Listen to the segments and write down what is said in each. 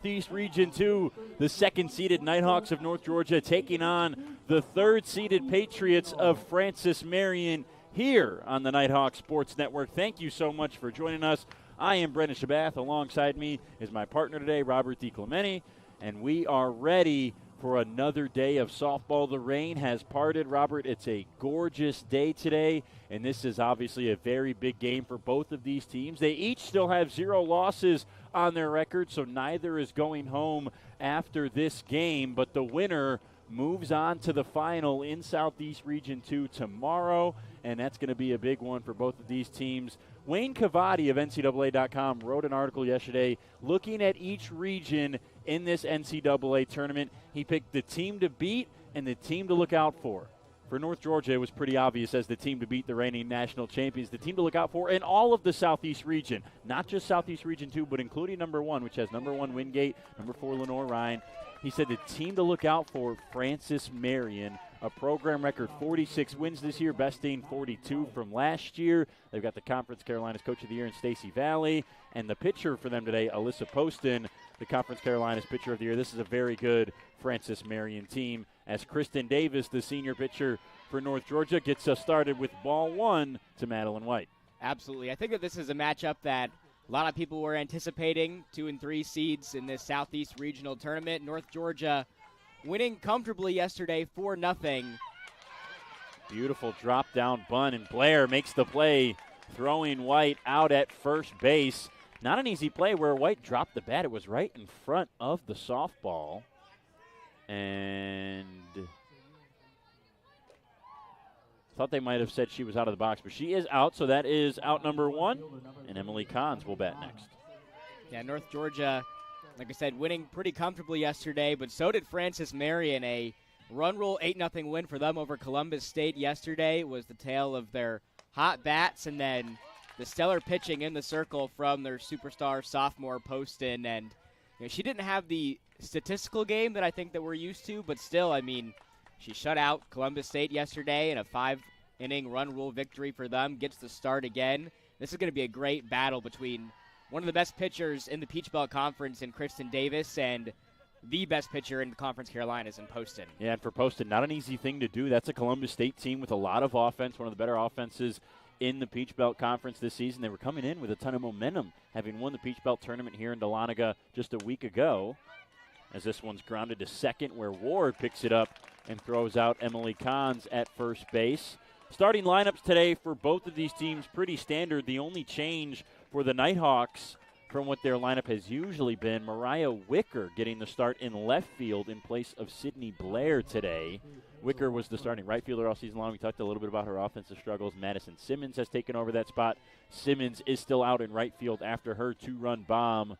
East Region 2, the second-seeded Nighthawks of North Georgia taking on the third-seeded Patriots of Francis Marion here on the Nighthawk Sports Network. Thank you so much for joining us. I am Brendan Shabath. Alongside me is my partner today, Robert DiClemente, and we are ready for another day of softball. The rain has parted, Robert. It's a gorgeous day today, and this is obviously a very big game for both of these teams. They each still have 0 losses on their record, so neither is going home after this game, but the winner moves on to the final in Southeast Region 2 tomorrow, and that's going to be a big one for both of these teams. Wayne Cavati of NCAA.com wrote an article yesterday looking at each region in this NCAA tournament. He picked the team to beat and the team to look out for. For North Georgia, it was pretty obvious as the team to beat the reigning national champions, the team to look out for in all of the Southeast region, not just Southeast Region 2, but including number 1, which has number 1 Wingate, number 4 Lenore-Ryan. He said the team to look out for, Francis Marion, a program record 46 wins this year, besting 42 from last year. They've got the Conference Carolinas Coach of the Year in Stacey Valley, and the pitcher for them today, Alyssa Poston, the Conference Carolinas Pitcher of the Year. This is a very good Francis Marion team, as Kristen Davis, the senior pitcher for North Georgia, gets us started with ball 1 to Madeline White. Absolutely. I think that this is a matchup that a lot of people were anticipating, 2 and 3 seeds in this Southeast Regional Tournament. North Georgia winning comfortably yesterday 4-0. Beautiful drop-down bunt, and Blair makes the play, throwing White out at first base. Not an easy play where White dropped the bat. It was right in front of the softball. And thought they might have said she was out of the box, but she is out, so that is out number 1, and Emily Kahns will bat next. Yeah, North Georgia, like I said, winning pretty comfortably yesterday, but so did Francis Marion. A run rule 8-0 win for them over Columbus State yesterday was the tale of their hot bats and then the stellar pitching in the circle from their superstar sophomore Poston. And she didn't have the statistical game that I think that we're used to, but still, I mean, she shut out Columbus State yesterday in a 5-inning run rule victory for them, gets the start again. This is going to be a great battle between one of the best pitchers in the Peach Belt Conference in Kristen Davis and the best pitcher in the Conference Carolinas in Poston. Yeah, and for Poston, not an easy thing to do. That's a Columbus State team with a lot of offense, one of the better offenses in the Peach Belt Conference this season. They were coming in with a ton of momentum, having won the Peach Belt tournament here in Dahlonega just a week ago. As this one's grounded to second, where Ward picks it up and throws out Emily Kahns at first base. Starting lineups today for both of these teams pretty standard. The only change for the Nighthawks from what their lineup has usually been, Mariah Wicker getting the start in left field in place of Sydney Blair today. Wicker was the starting right fielder all season long. We talked a little bit about her offensive struggles. Madison Simmons has taken over that spot. Simmons is still out in right field after her 2-run bomb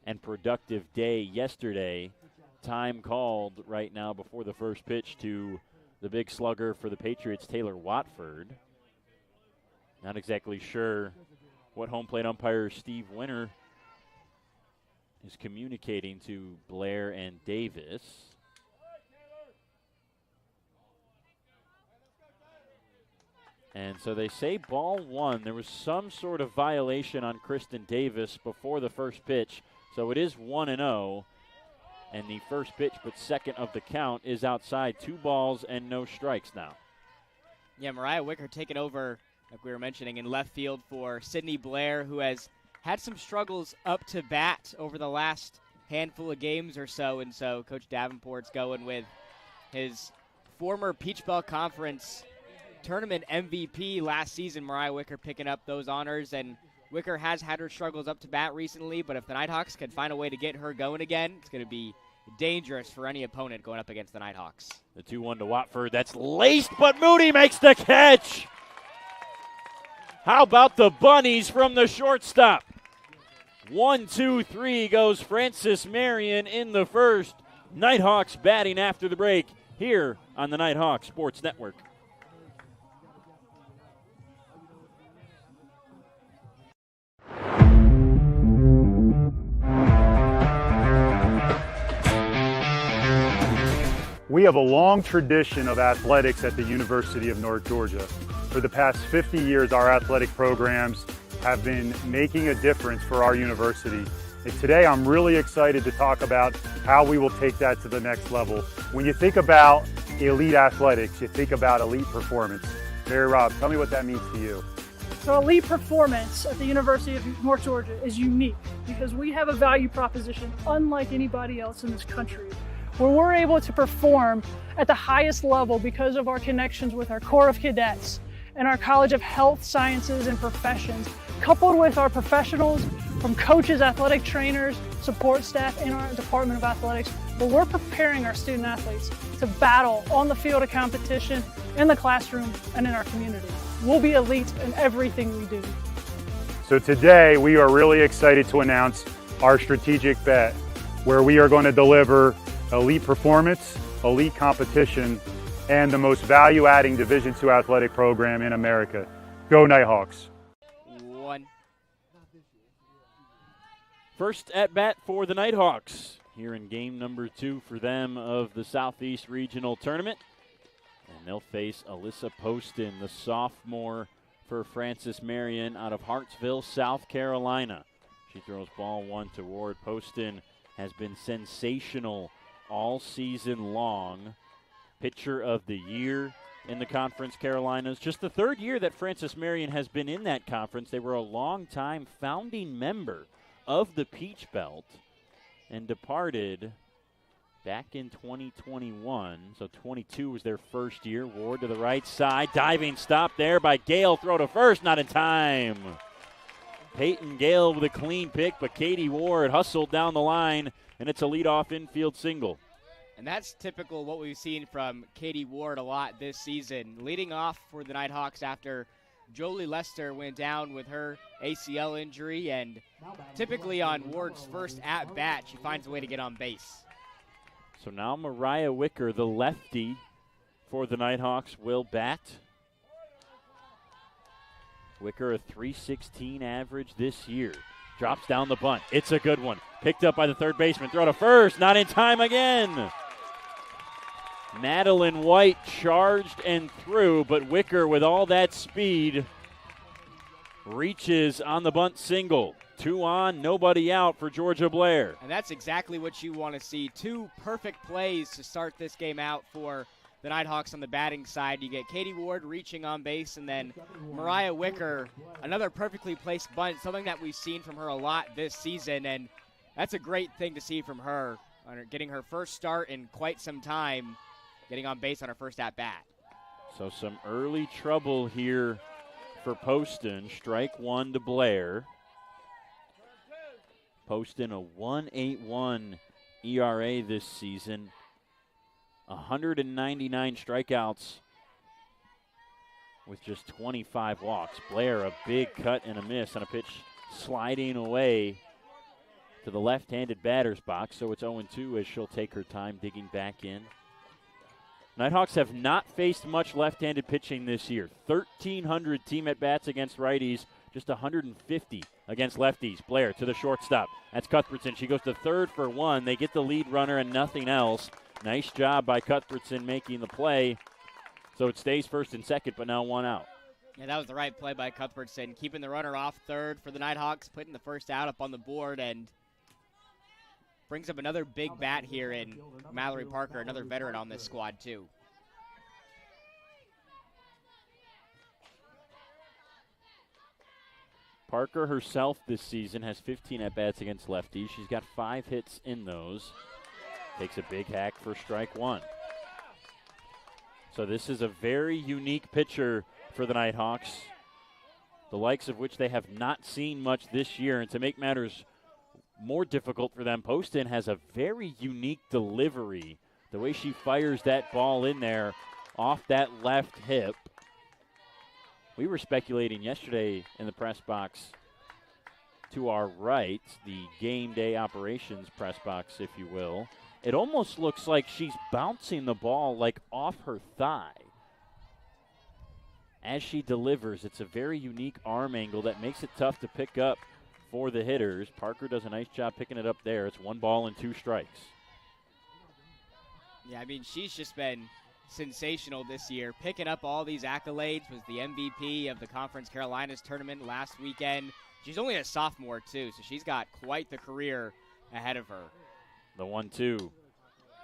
and productive day yesterday. Time called right now before the first pitch to the big slugger for the Patriots, Taylor Watford. Not exactly sure what home plate umpire Steve Winter is communicating to Blair and Davis. And so they say ball 1. There was some sort of violation on Kristen Davis before the first pitch. So it is 1-0, and the first pitch, but second of the count, is outside. 2 balls and no strikes now. Yeah, Mariah Wicker taking over, like we were mentioning, in left field for Sydney Blair, who has had some struggles up to bat over the last handful of games or so, and so Coach Davenport's going with his former Peach Belt Conference tournament MVP last season, Mariah Wicker picking up those honors, and Wicker has had her struggles up to bat recently, but if the Nighthawks can find a way to get her going again, it's going to be dangerous for any opponent going up against the Nighthawks. The 2-1 to Watford. That's laced, but Moody makes the catch. How about the bunnies from the shortstop? 1-2-3 goes Francis Marion in the first. Nighthawks batting after the break here on the Nighthawk Sports Network. We have a long tradition of athletics at the University of North Georgia. For the past 50 years, our athletic programs have been making a difference for our university. And today I'm really excited to talk about how we will take that to the next level. When you think about elite athletics, you think about elite performance. Mary Rob, tell me what that means to you. So elite performance at the University of North Georgia is unique because we have a value proposition unlike anybody else in this country, where we're able to perform at the highest level because of our connections with our Corps of Cadets and our College of Health Sciences and Professions, coupled with our professionals from coaches, athletic trainers, support staff, and our Department of Athletics, where we're preparing our student athletes to battle on the field of competition, in the classroom, and in our community. We'll be elite in everything we do. So today we are really excited to announce our strategic bet, where we are going to deliver elite performance, elite competition, and the most value-adding Division II athletic program in America. Go Nighthawks. One. First at bat for the Nighthawks here in game number 2 for them of the Southeast Regional Tournament. And they'll face Alyssa Poston, the sophomore for Francis Marion out of Hartsville, South Carolina. She throws ball 1 to Ward. Poston has been sensational all season long. Pitcher of the year in the Conference Carolinas. Just the 3rd year that Francis Marion has been in that conference. They were a long-time founding member of the Peach Belt and departed back in 2021, so 22 was their first year. Ward to the right side, diving stop there by Gale, throw to first, not in time. Peyton Gale with a clean pick, but Katie Ward hustled down the line, and it's a leadoff infield single. And that's typical of what we've seen from Katie Ward a lot this season. Leading off for the Nighthawks after Jolie Lester went down with her ACL injury, and typically on Ward's first at-bat, she finds a way to get on base. So now Mariah Wicker, the lefty for the Nighthawks, will bat. Wicker, a .316 average this year. Drops down the bunt. It's a good one. Picked up by the third baseman. Throw to first. Not in time again. Madeline White charged and threw, but Wicker, with all that speed, reaches on the bunt single. 2 on, nobody out for Georgia Blair. And that's exactly what you want to see. 2 perfect plays to start this game out for the Nighthawks on the batting side. You get Katie Ward reaching on base, and then Mariah Wicker, another perfectly placed bunt, something that we've seen from her a lot this season, and that's a great thing to see from her, getting her first start in quite some time, getting on base on her first at-bat. So some early trouble here for Poston. Strike 1 to Blair. Poston a 1.81 ERA this season. 199 strikeouts with just 25 walks. Blair, a big cut and a miss on a pitch sliding away to the left-handed batter's box, so it's 0-2 as she'll take her time digging back in. Nighthawks have not faced much left-handed pitching this year. 1,300 team at-bats against righties, just 150 against lefties. Blair to the shortstop. That's Cuthbertson. She goes to third for 1. They get the lead runner and nothing else. Nice job by Cuthbertson making the play. So it stays first and second, but now 1 out. Yeah, that was the right play by Cuthbertson, keeping the runner off third for the Nighthawks, putting the first out up on the board, and brings up another big bat here in Mallory Parker, another veteran on this squad too. Parker herself this season has 15 at-bats against lefties. She's got 5 hits in those. Takes a big hack for strike 1. So this is a very unique pitcher for the Nighthawks, the likes of which they have not seen much this year. And to make matters more difficult for them, Poston has a very unique delivery. The way she fires that ball in there off that left hip. We were speculating yesterday in the press box to our right, the game day operations press box, if you will. It almost looks like she's bouncing the ball like off her thigh as she delivers. It's a very unique arm angle that makes it tough to pick up for the hitters. Parker does a nice job picking it up there. It's 1 ball and 2 strikes. Yeah, I mean, she's just been sensational this year, picking up all these accolades. Was the MVP of the Conference Carolinas tournament last weekend. She's only a sophomore, too, so she's got quite the career ahead of her. The 1-2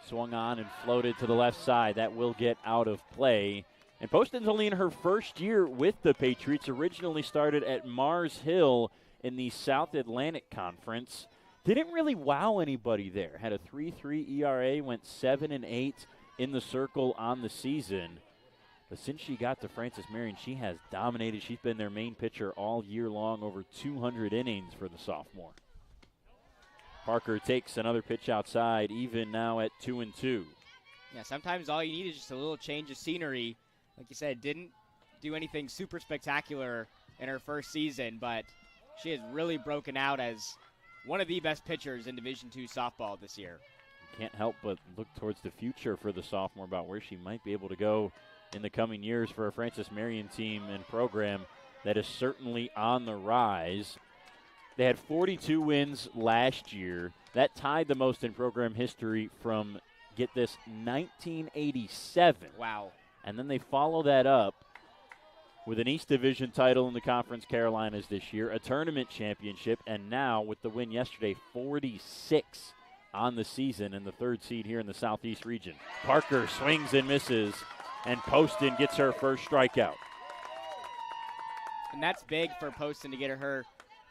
swung on and floated to the left side. That will get out of play. And Poston's only in her first year with the Patriots. Originally started at Mars Hill in the South Atlantic Conference. Didn't really wow anybody there. Had a 3.3 ERA, went 7-8 in the circle on the season. But since she got to Francis Marion, she has dominated. She's been their main pitcher all year long, over 200 innings for the sophomore. Parker takes another pitch outside, even now at 2-2. Yeah, sometimes all you need is just a little change of scenery. Like you said, didn't do anything super spectacular in her first season, but she has really broken out as one of the best pitchers in Division II softball this year. Can't help but look towards the future for the sophomore about where she might be able to go in the coming years for a Francis Marion team and program that is certainly on the rise. They had 42 wins last year. That tied the most in program history from, get this, 1987. Wow. And then they follow that up with an East Division title in the Conference Carolinas this year, a tournament championship, and now with the win yesterday, 46 on the season and the third seed here in the Southeast region. Parker swings and misses, and Poston gets her first strikeout. And that's big for Poston to get her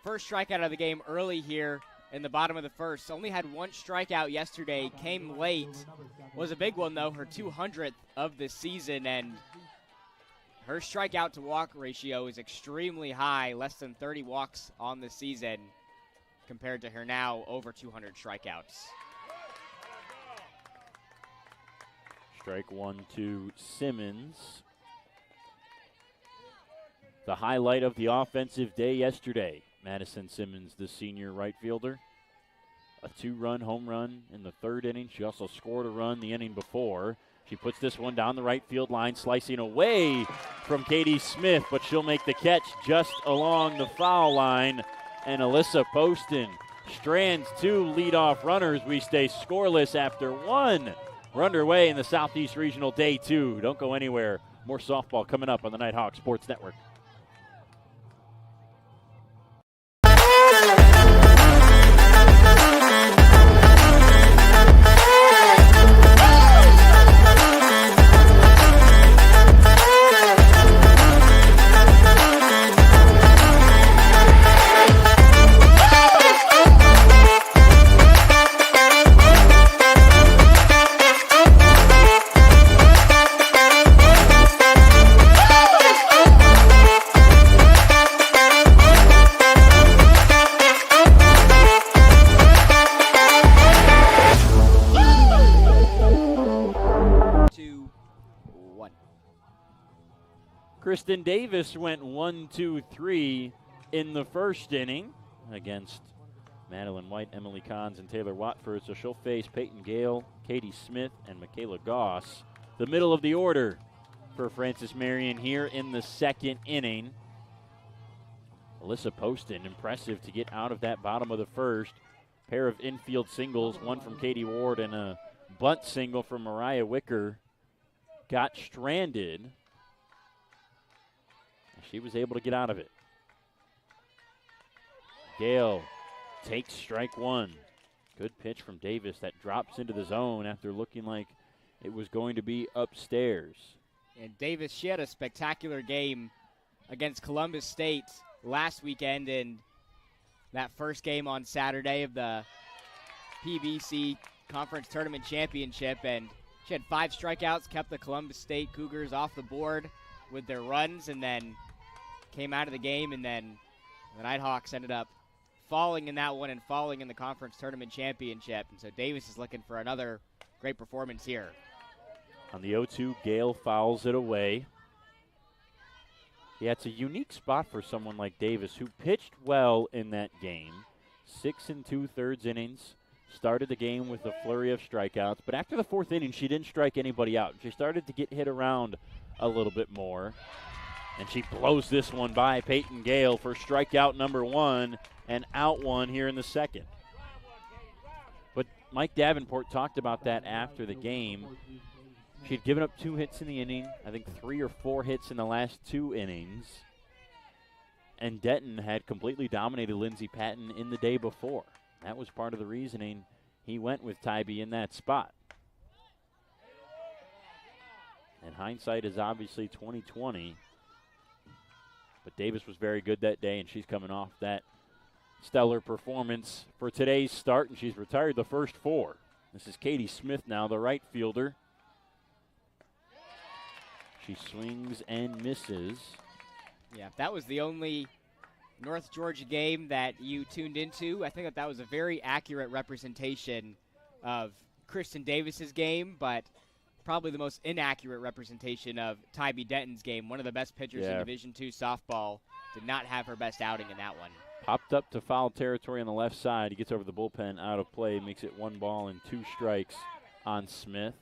first strikeout of the game early here in the bottom of the first. Only had one strikeout yesterday, came late. Was a big one, though, her 200th of the season, and her strikeout to walk ratio is extremely high, less than 30 walks on the season compared to her now over 200 strikeouts. Strike one to Simmons. The highlight of the offensive day yesterday, Madison Simmons, the senior right fielder. A 2-run home run in the third inning. She also scored a run the inning before. She puts this one down the right field line, slicing away from Katie Smith, but she'll make the catch just along the foul line. And Alyssa Poston strands two leadoff runners. We stay scoreless after one. We're underway in the Southeast Regional Day 2. Don't go anywhere. More softball coming up on the Nighthawk Sports Network. Kristen Davis went 1-2-3 in the first inning against Madeline White, Emily Kahns, and Taylor Watford. So she'll face Peyton Gale, Katie Smith, and Michaela Goss. The middle of the order for Francis Marion here in the second inning. Alyssa Poston, impressive to get out of that bottom of the first. Pair of infield singles, one from Katie Ward and a bunt single from Mariah Wicker. Got stranded. She was able to get out of it. Gale takes strike one. Good pitch from Davis that drops into the zone after looking like it was going to be upstairs. And Davis, she had a spectacular game against Columbus State last weekend in that first game on Saturday of the PBC Conference Tournament Championship. And she had 5 strikeouts, kept the Columbus State Cougars off the board with their runs, and then came out of the game, and then the Nighthawks ended up falling in that one and falling in the Conference Tournament Championship. And so Davis is looking for another great performance here. On the 0-2, Gale fouls it away. Yeah, it's a unique spot for someone like Davis, who pitched well in that game. 6 2/3 innings. Started the game with a flurry of strikeouts, but after the 4th inning, she didn't strike anybody out. She started to get hit around a little bit more. And she blows this one by Peyton Gale for strikeout number 1 and out 1 here in the second. But Mike Davenport talked about that after the game. She had given up 2 hits in the inning, I think 3 or 4 hits in the last 2 innings. And Denton had completely dominated Lindsey Patton in the day before. That was part of the reasoning he went with Tybee in that spot. And hindsight is obviously 20/20. But Davis was very good that day, and she's coming off that stellar performance for today's start, and she's retired the first 4. This is Katie Smith now, the right fielder. She swings and misses. Yeah, if that was the only North Georgia game that you tuned into, I think that was a very accurate representation of Kristen Davis's game, but probably the most inaccurate representation of Tybee Denton's game. One of the best pitchers in Division II softball did not have her best outing in that one. Popped up to foul territory on the left side. He gets over the bullpen, out of play, makes it 1 ball and 2 strikes on Smith.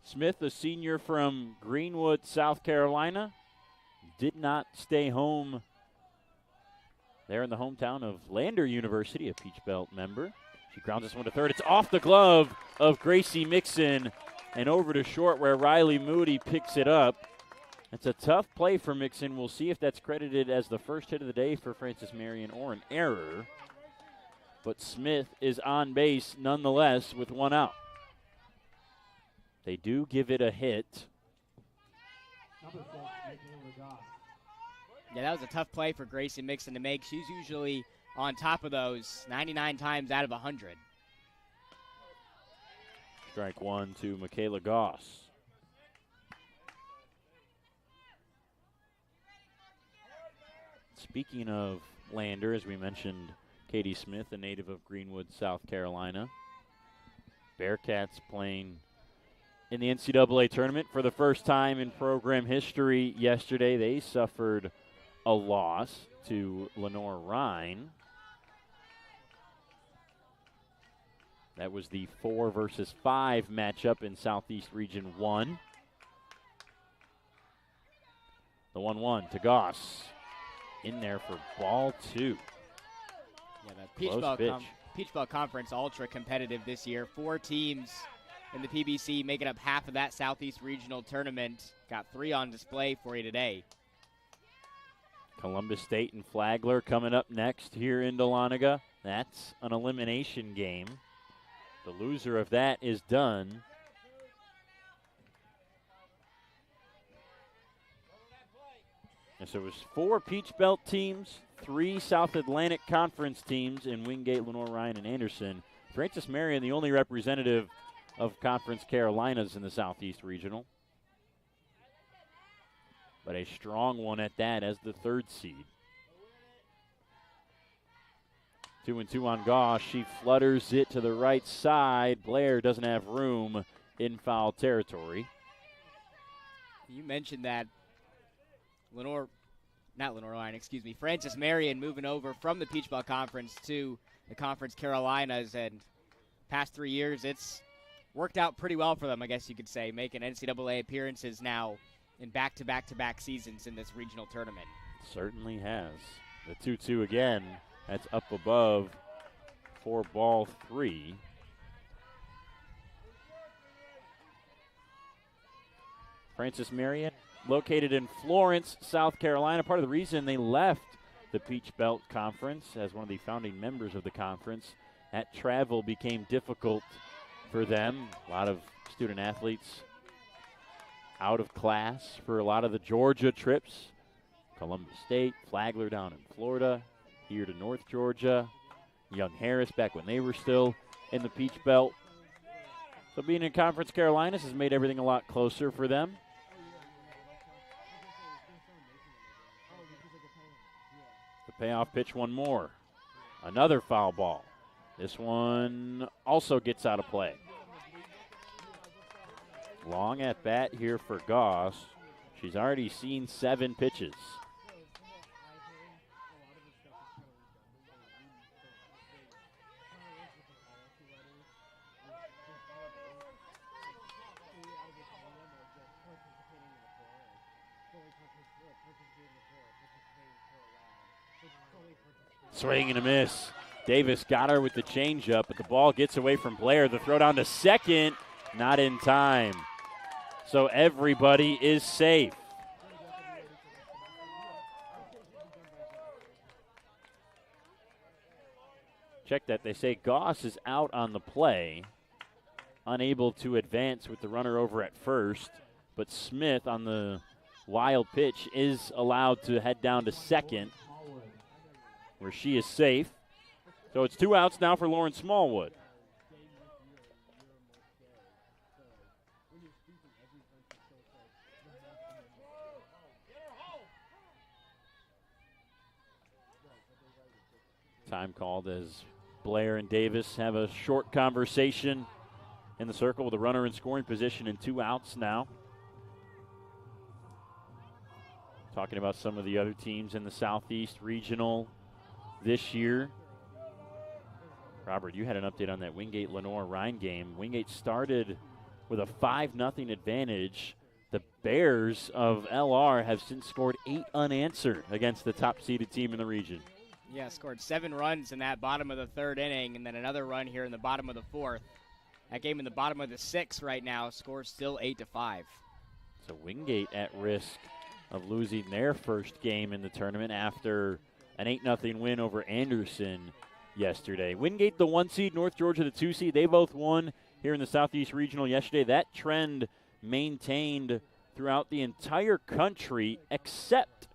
Smith, a senior from Greenwood, South Carolina, did not stay home there in the hometown of Lander University, a Peach Belt member. She grounds this one to third. It's off the glove of Gracie Mixon and over to short where Riley Moody picks it up. It's a tough play for Mixon. We'll see if that's credited as the first hit of the day for Francis Marion or an error. But Smith is on base nonetheless with 1 out. They do give it a hit. Yeah, that was a tough play for Gracie Mixon to make. She's usually on top of those 99 times out of 100. Strike 1 to Michaela Goss. Speaking of Lander, as we mentioned, Katie Smith, a native of Greenwood, South Carolina. Bearcats playing in the NCAA tournament for the first time in program history yesterday. They suffered a loss to Lenore Rhine. That was the 4 versus 5 matchup in Southeast Region 1. The 1-1 to Goss. In there for ball 2. Yeah, the Peach Belt Conference ultra competitive this year. 4 teams in the PBC making up half of that Southeast Regional tournament. Got 3 on display for you today. Columbus State and Flagler coming up next here in Dahlonega. That's an elimination game. The loser of that is done. And so it was 4 Peach Belt teams, 3 South Atlantic Conference teams in Wingate, Lenore Ryan, and Anderson. Francis Marion, the only representative of Conference Carolinas in the Southeast Regional. But a strong one at that as the 3rd seed. 2-2 on Goss. She flutters it to the right side. Blair doesn't have room in foul territory. You mentioned that Francis Marion moving over from the Peach Belt Conference to the Conference Carolinas, and past 3 years it's worked out pretty well for them, I guess you could say, making NCAA appearances now in back-to-back-to-back seasons in this regional tournament. Certainly has. The 2-2 again. That's up above for ball 3. Francis Marion, located in Florence, South Carolina. Part of the reason they left the Peach Belt Conference as one of the founding members of the conference, that travel became difficult for them. A lot of student athletes out of class for a lot of the Georgia trips. Columbus State, Flagler down in Florida, here to North Georgia. Young Harris back when they were still in the Peach Belt. So being in Conference Carolinas has made everything a lot closer for them. The payoff pitch, one more. Another foul ball. This one also gets out of play. Long at bat here for Goss. She's already seen 7 pitches. Swing and a miss. Davis got her with the changeup, but the ball gets away from Blair. The throw down to second, not in time. So everybody is safe. Check that. They say Goss is out on the play, unable to advance with the runner over at first, but Smith on the wild pitch is allowed to head down to second, where she is safe. So it's 2 outs now for Lauren Smallwood. Time called as Blair and Davis have a short conversation in the circle with a runner in scoring position and 2 outs now. Talking about some of the other teams in the Southeast Regional this year. Robert, you had an update on that Wingate-Lenore-Rhine game. Wingate started with a 5-0 advantage. The Bears of LR have since scored 8 unanswered against the top-seeded team in the region. Yeah, scored 7 runs in that bottom of the 3rd inning, and then another run here in the bottom of the 4th. That game in the bottom of the 6th right now, score still 8-5. So Wingate at risk of losing their first game in the tournament after an 8-0 win over Anderson yesterday. Wingate, the 1 seed, North Georgia, the 2 seed. They both won here in the Southeast Regional yesterday. That trend maintained throughout the entire country except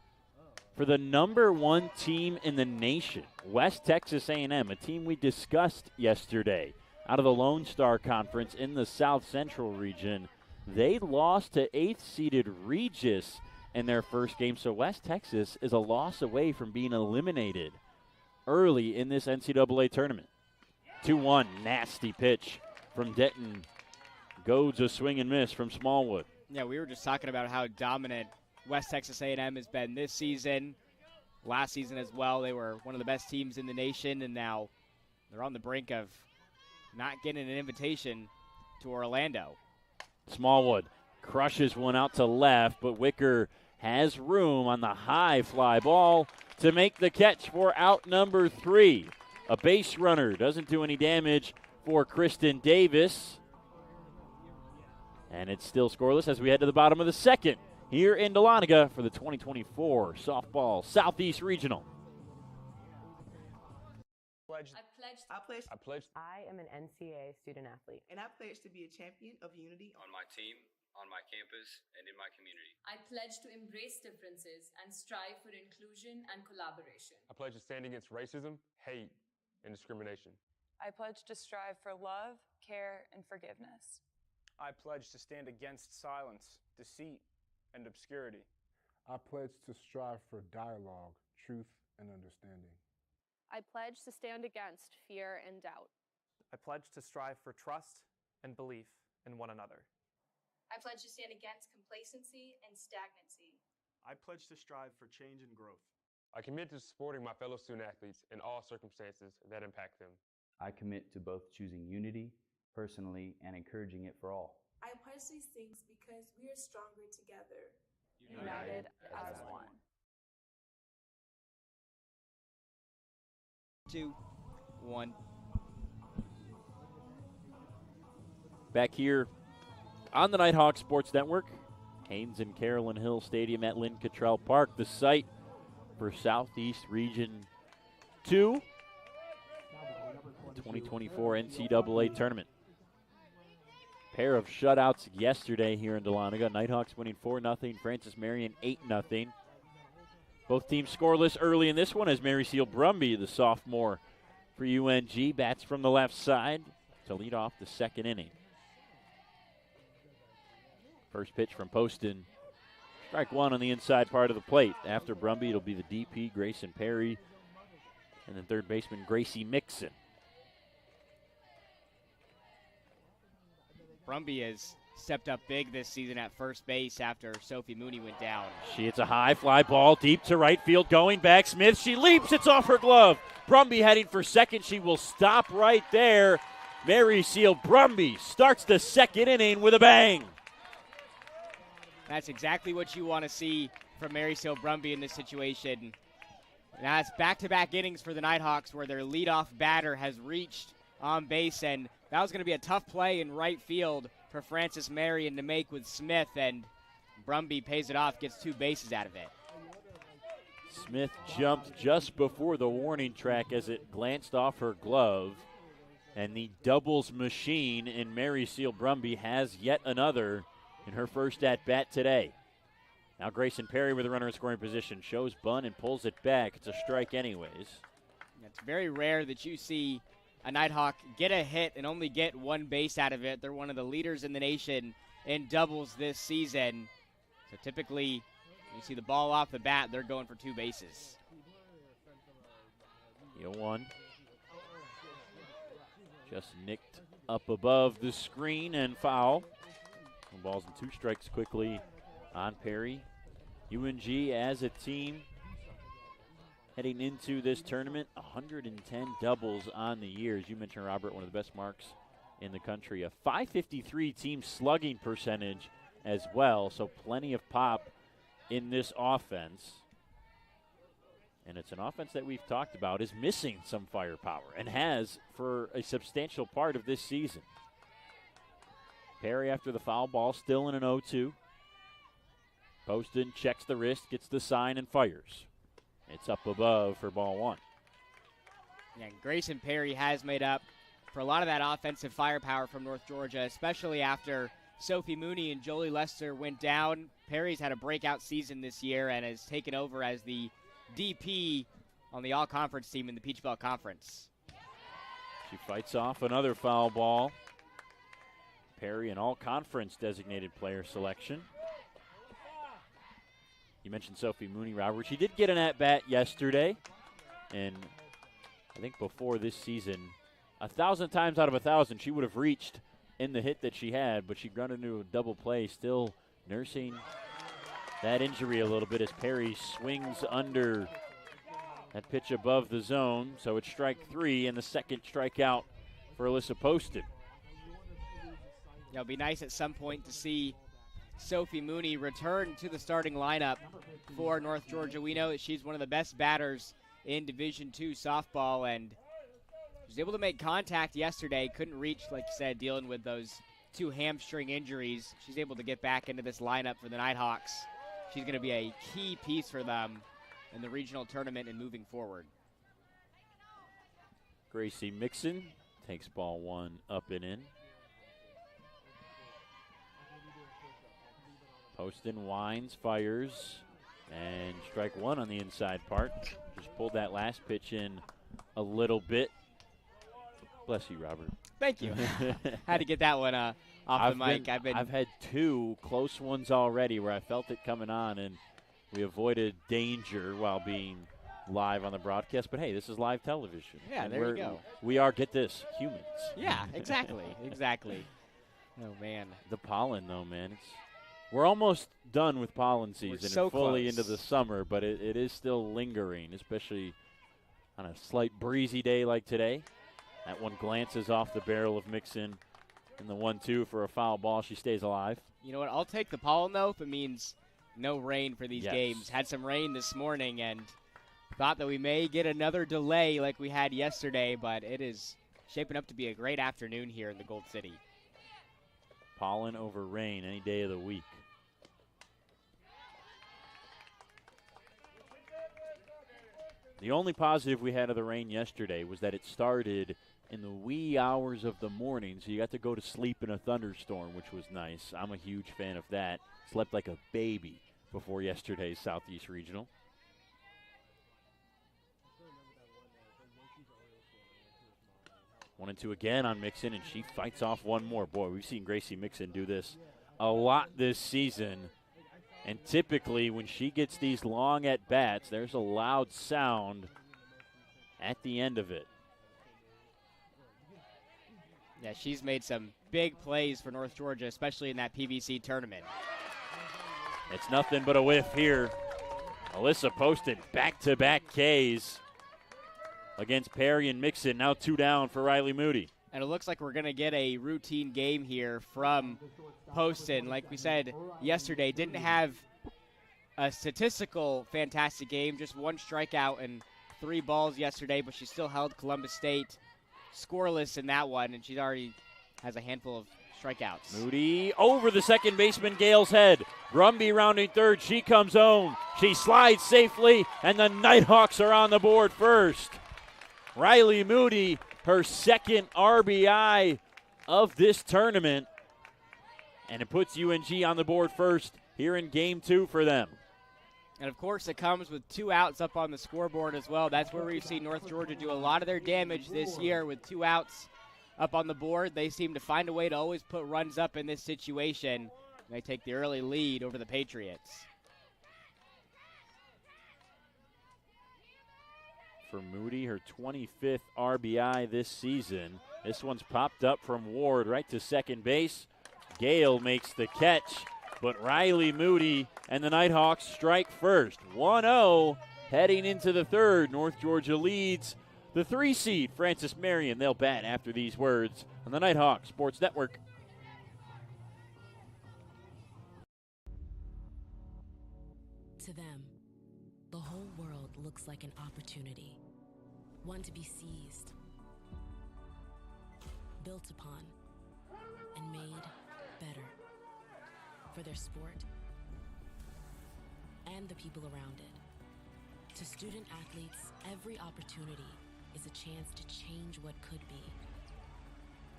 for the number 1 team in the nation, West Texas A&M, a team we discussed yesterday out of the Lone Star Conference in the South Central region. They lost to 8th-seeded Regis in their first game, so West Texas is a loss away from being eliminated early in this NCAA tournament. 2-1, nasty pitch from Denton. Goads a swing and miss from Smallwood. Yeah, we were just talking about how dominant West Texas A&M has been this season. Last season as well, they were one of the best teams in the nation, and now they're on the brink of not getting an invitation to Orlando. Smallwood crushes one out to left, but Wicker has room on the high fly ball to make the catch for out number 3. A base runner doesn't do any damage for Kristen Davis. And it's still scoreless as we head to the bottom of the 2nd here in Dahlonega for the 2024 Softball Southeast Regional. I am an NCAA student athlete. And I pledge to be a champion of unity on my team, on my campus, and in my community. I pledge to embrace differences and strive for inclusion and collaboration. I pledge to stand against racism, hate, and discrimination. I pledge to strive for love, care, and forgiveness. I pledge to stand against silence, deceit, and obscurity. I pledge to strive for dialogue, truth, and understanding. I pledge to stand against fear and doubt. I pledge to strive for trust and belief in one another. I pledge to stand against complacency and stagnancy. I pledge to strive for change and growth. I commit to supporting my fellow student athletes in all circumstances that impact them. I commit to both choosing unity personally and encouraging it for all. I pledge these things because we are stronger together. United as one. 2-1. Back here on the Nighthawk Sports Network, Haynes and Carolyn Hill Stadium at Lynn Cottrell Park, the site for Southeast Region 2, 2024 NCAA Tournament. Pair of shutouts yesterday here in Dahlonega. Nighthawks winning 4-0, Francis Marion 8-0. Both teams scoreless early in this one as Mary Seal Brumby, the sophomore for UNG, bats from the left side to lead off the 2nd inning. First pitch from Poston. Strike 1 on the inside part of the plate. After Brumby, it'll be the DP, Grayson Perry, and then third baseman Gracie Mixon. Brumby has stepped up big this season at first base after Sophie Mooney went down. She hits a high fly ball deep to right field, going back. Smith, she leaps, it's off her glove. Brumby heading for second. She will stop right there. Mary Seal Brumby starts the 2nd inning with a bang. That's exactly what you want to see from Mary Seal Brumby in this situation. Now it's back-to-back innings for the Nighthawks where their leadoff batter has reached on base, and that was going to be a tough play in right field for Francis Marion to make with Smith, and Brumby pays it off, gets 2 bases out of it. Smith jumped just before the warning track as it glanced off her glove, and the doubles machine in Mary Seal Brumby has yet another in her first at-bat today. Now Grayson Perry with a runner in scoring position, shows bunt and pulls it back. It's a strike anyways. It's very rare that you see a Nighthawk get a hit and only get 1 base out of it. They're one of the leaders in the nation in doubles this season. So typically, you see the ball off the bat, they're going for 2 bases. 0-1. Just nicked up above the screen and foul. Balls and 2 strikes quickly on Perry. UNG as a team heading into this tournament, 110 doubles on the year. As you mentioned, Robert, one of the best marks in the country. A .553 team slugging percentage as well, so plenty of pop in this offense. And it's an offense that we've talked about is missing some firepower and has for a substantial part of this season. Perry after the foul ball, still in an 0-2. Poston checks the wrist, gets the sign, and fires. It's up above for ball 1. Yeah, Grayson Perry has made up for a lot of that offensive firepower from North Georgia, especially after Sophie Mooney and Jolie Lester went down. Perry's had a breakout season this year and has taken over as the DP on the all-conference team in the Peach Belt Conference. She fights off another foul ball. Perry, an all-conference designated player selection. You mentioned Sophie Mooney, Robert. She did get an at-bat yesterday, and I think before this season, 1,000 times out of 1,000, she would have reached in the hit that she had, but she'd run into a double play, still nursing that injury a little bit as Perry swings under that pitch above the zone. So it's strike 3 and the second strikeout for Alyssa Poston. It'll be nice at some point to see Sophie Mooney return to the starting lineup for North Georgia. We know that she's one of the best batters in Division II softball, and she was able to make contact yesterday. Couldn't reach, like you said, dealing with those 2 hamstring injuries. She's able to get back into this lineup for the Nighthawks. She's going to be a key piece for them in the regional tournament and moving forward. Gracie Mixon takes ball 1 up and in. Poston winds, fires, and strike 1 on the inside part. Just pulled that last pitch in a little bit. Bless you, Robert. Thank you. Had to get that one off the mic. I've had 2 close ones already where I felt it coming on, and we avoided danger while being live on the broadcast. But hey, this is live television. Yeah, and there you go. We are, get this, humans. Yeah, exactly, exactly. Oh man, the pollen though, man. We're almost done with pollen season so and fully close into the summer, but it is still lingering, especially on a slight breezy day like today. That one glances off the barrel of Mixon, and the 1-2 for a foul ball. She stays alive. You know what? I'll take the pollen, though, if it means no rain for these Yes. games. Had some rain this morning and thought that we may get another delay like we had yesterday, but it is shaping up to be a great afternoon here in the Gold City. Pollen over rain any day of the week. The only positive we had of the rain yesterday was that it started in the wee hours of the morning, so you got to go to sleep in a thunderstorm, which was nice. I'm a huge fan of that. Slept like a baby before yesterday's Southeast Regional. 1-2 again on Mixon, and she fights off one more. Boy, we've seen Gracie Mixon do this a lot this season. And typically when she gets these long at-bats, there's a loud sound at the end of it. Yeah, she's made some big plays for North Georgia, especially in that PVC tournament. It's nothing but a whiff here. Alyssa Poston back-to-back Ks against Perry and Mixon. Now 2 down for Riley Moody. And it looks like we're going to get a routine game here from Poston. Like we said yesterday, didn't have a statistical fantastic game, just 1 strikeout and 3 balls yesterday, but she still held Columbus State scoreless in that one, and she already has a handful of strikeouts. Moody over the second baseman Gale's head. Brumby rounding third. She comes home. She slides safely, and the Nighthawks are on the board first. Riley Moody, her second RBI of this tournament, and it puts UNG on the board first here in Game 2 for them. And, of course, it comes with 2 outs up on the scoreboard as well. That's where we've seen North Georgia do a lot of their damage this year with 2 outs up on the board. They seem to find a way to always put runs up in this situation. They take the early lead over the Patriots. For Moody, her 25th RBI this season. This one's popped up from Ward right to second base. Gale makes the catch, but Riley Moody and the Nighthawks strike first. 1-0 heading into the third. North Georgia leads the 3 seed, Francis Marion. They'll bat after these words on the Nighthawk Sports Network. To them, the whole world looks like an opportunity, one to be seized, built upon, and made better for their sport and the people around it. To student athletes, every opportunity is a chance to change what could be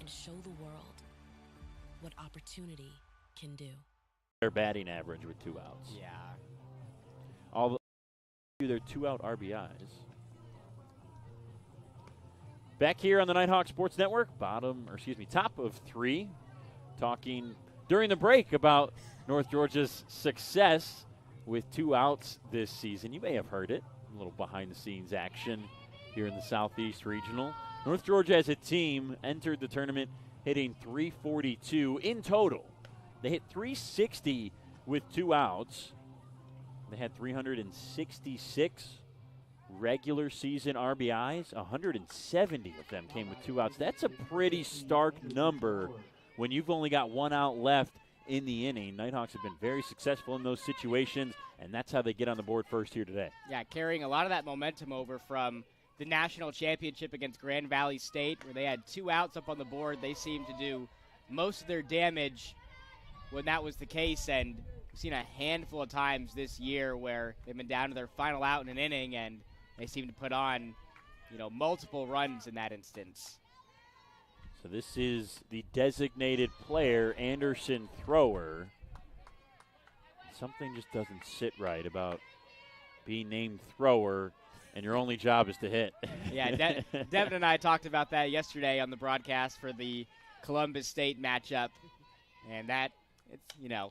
and show the world what opportunity can do. Their batting average with 2 outs. Yeah. All their 2-out RBIs. Back here on the Nighthawk Sports Network, top of 3, talking during the break about North Georgia's success with 2 outs this season. You may have heard it, a little behind-the-scenes action here in the Southeast Regional. North Georgia as a team entered the tournament hitting .342 in total. They hit .360 with 2 outs. They had 366 regular season RBIs. 170 of them came with 2 outs. That's a pretty stark number when you've only got 1 out left in the inning. Nighthawks have been very successful in those situations, and that's how they get on the board first here today. Yeah, carrying a lot of that momentum over from the national championship against Grand Valley State, where they had 2 outs up on the board. They seemed to do most of their damage when that was the case, and we've seen a handful of times this year where they've been down to their final out in an inning, and they seem to put on, multiple runs in that instance. So this is the designated player, Anderson Thrower. Something just doesn't sit right about being named Thrower, and your only job is to hit. Yeah, Devin and I talked about that yesterday on the broadcast for the Columbus State matchup, and it's,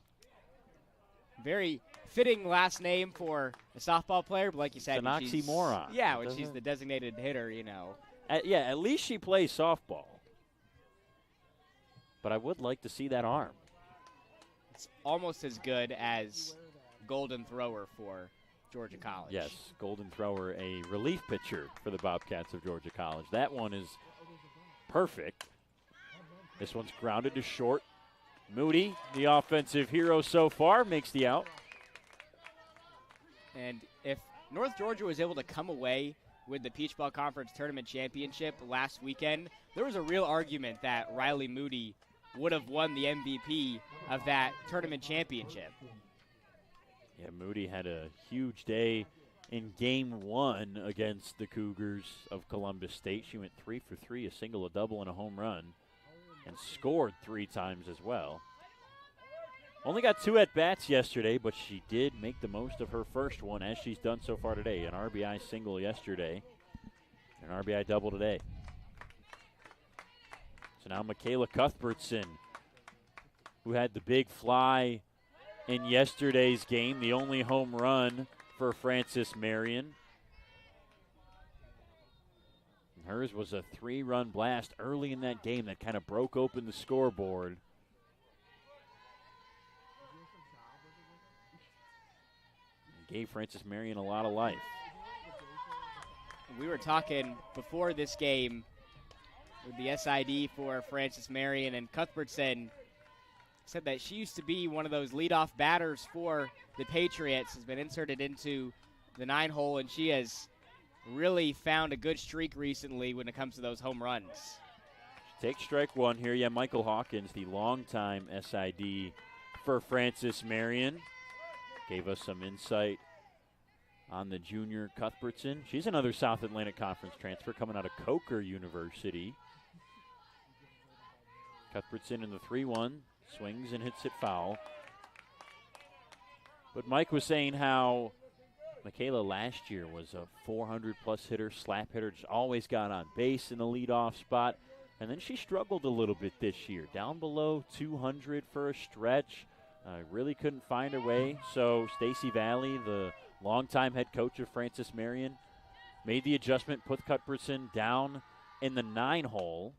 very fitting last name for a softball player, but like you said, it's an oxymoron. Yeah, when she's the designated hitter, At least she plays softball. But I would like to see that arm. It's almost as good as Golden Thrower for Georgia College. Yes, Golden Thrower, a relief pitcher for the Bobcats of Georgia College. That one is perfect. This one's grounded to short. Moody, the offensive hero so far, makes the out. And if North Georgia was able to come away with the Peach Ball Conference Tournament Championship last weekend, there was a real argument that Riley Moody would have won the MVP of that tournament championship. Yeah, Moody had a huge day in Game 1 against the Cougars of Columbus State. She went 3 for 3, a single, a double, and a home run, and scored 3 times as well. Only got 2 at-bats yesterday, but she did make the most of her first one, as she's done so far today. An RBI single yesterday, an RBI double today. So now Michaela Cuthbertson, who had the big fly in yesterday's game, the only home run for Francis Marion. Hers was a 3-run blast early in that game that kind of broke open the scoreboard. And gave Francis Marion a lot of life. We were talking before this game with the SID for Francis Marion, and Cuthbertson said that she used to be one of those leadoff batters for the Patriots, has been inserted into the 9-hole, and she has really found a good streak recently when it comes to those home runs. Take strike one here. Yeah, Michael Hawkins, the longtime SID for Francis Marion, gave us some insight on the junior Cuthbertson. She's another South Atlantic Conference transfer coming out of Coker University. Cuthbertson in the 3-1, swings and hits it foul. But Mike was saying how Michaela last year was a 400-plus hitter, slap hitter, just always got on base in the leadoff spot. And then she struggled a little bit this year, down below 200 for a stretch. Really couldn't find her way. So Stacy Valley, the longtime head coach of Francis Marion, made the adjustment, put Cuthbertson down in the 9-hole.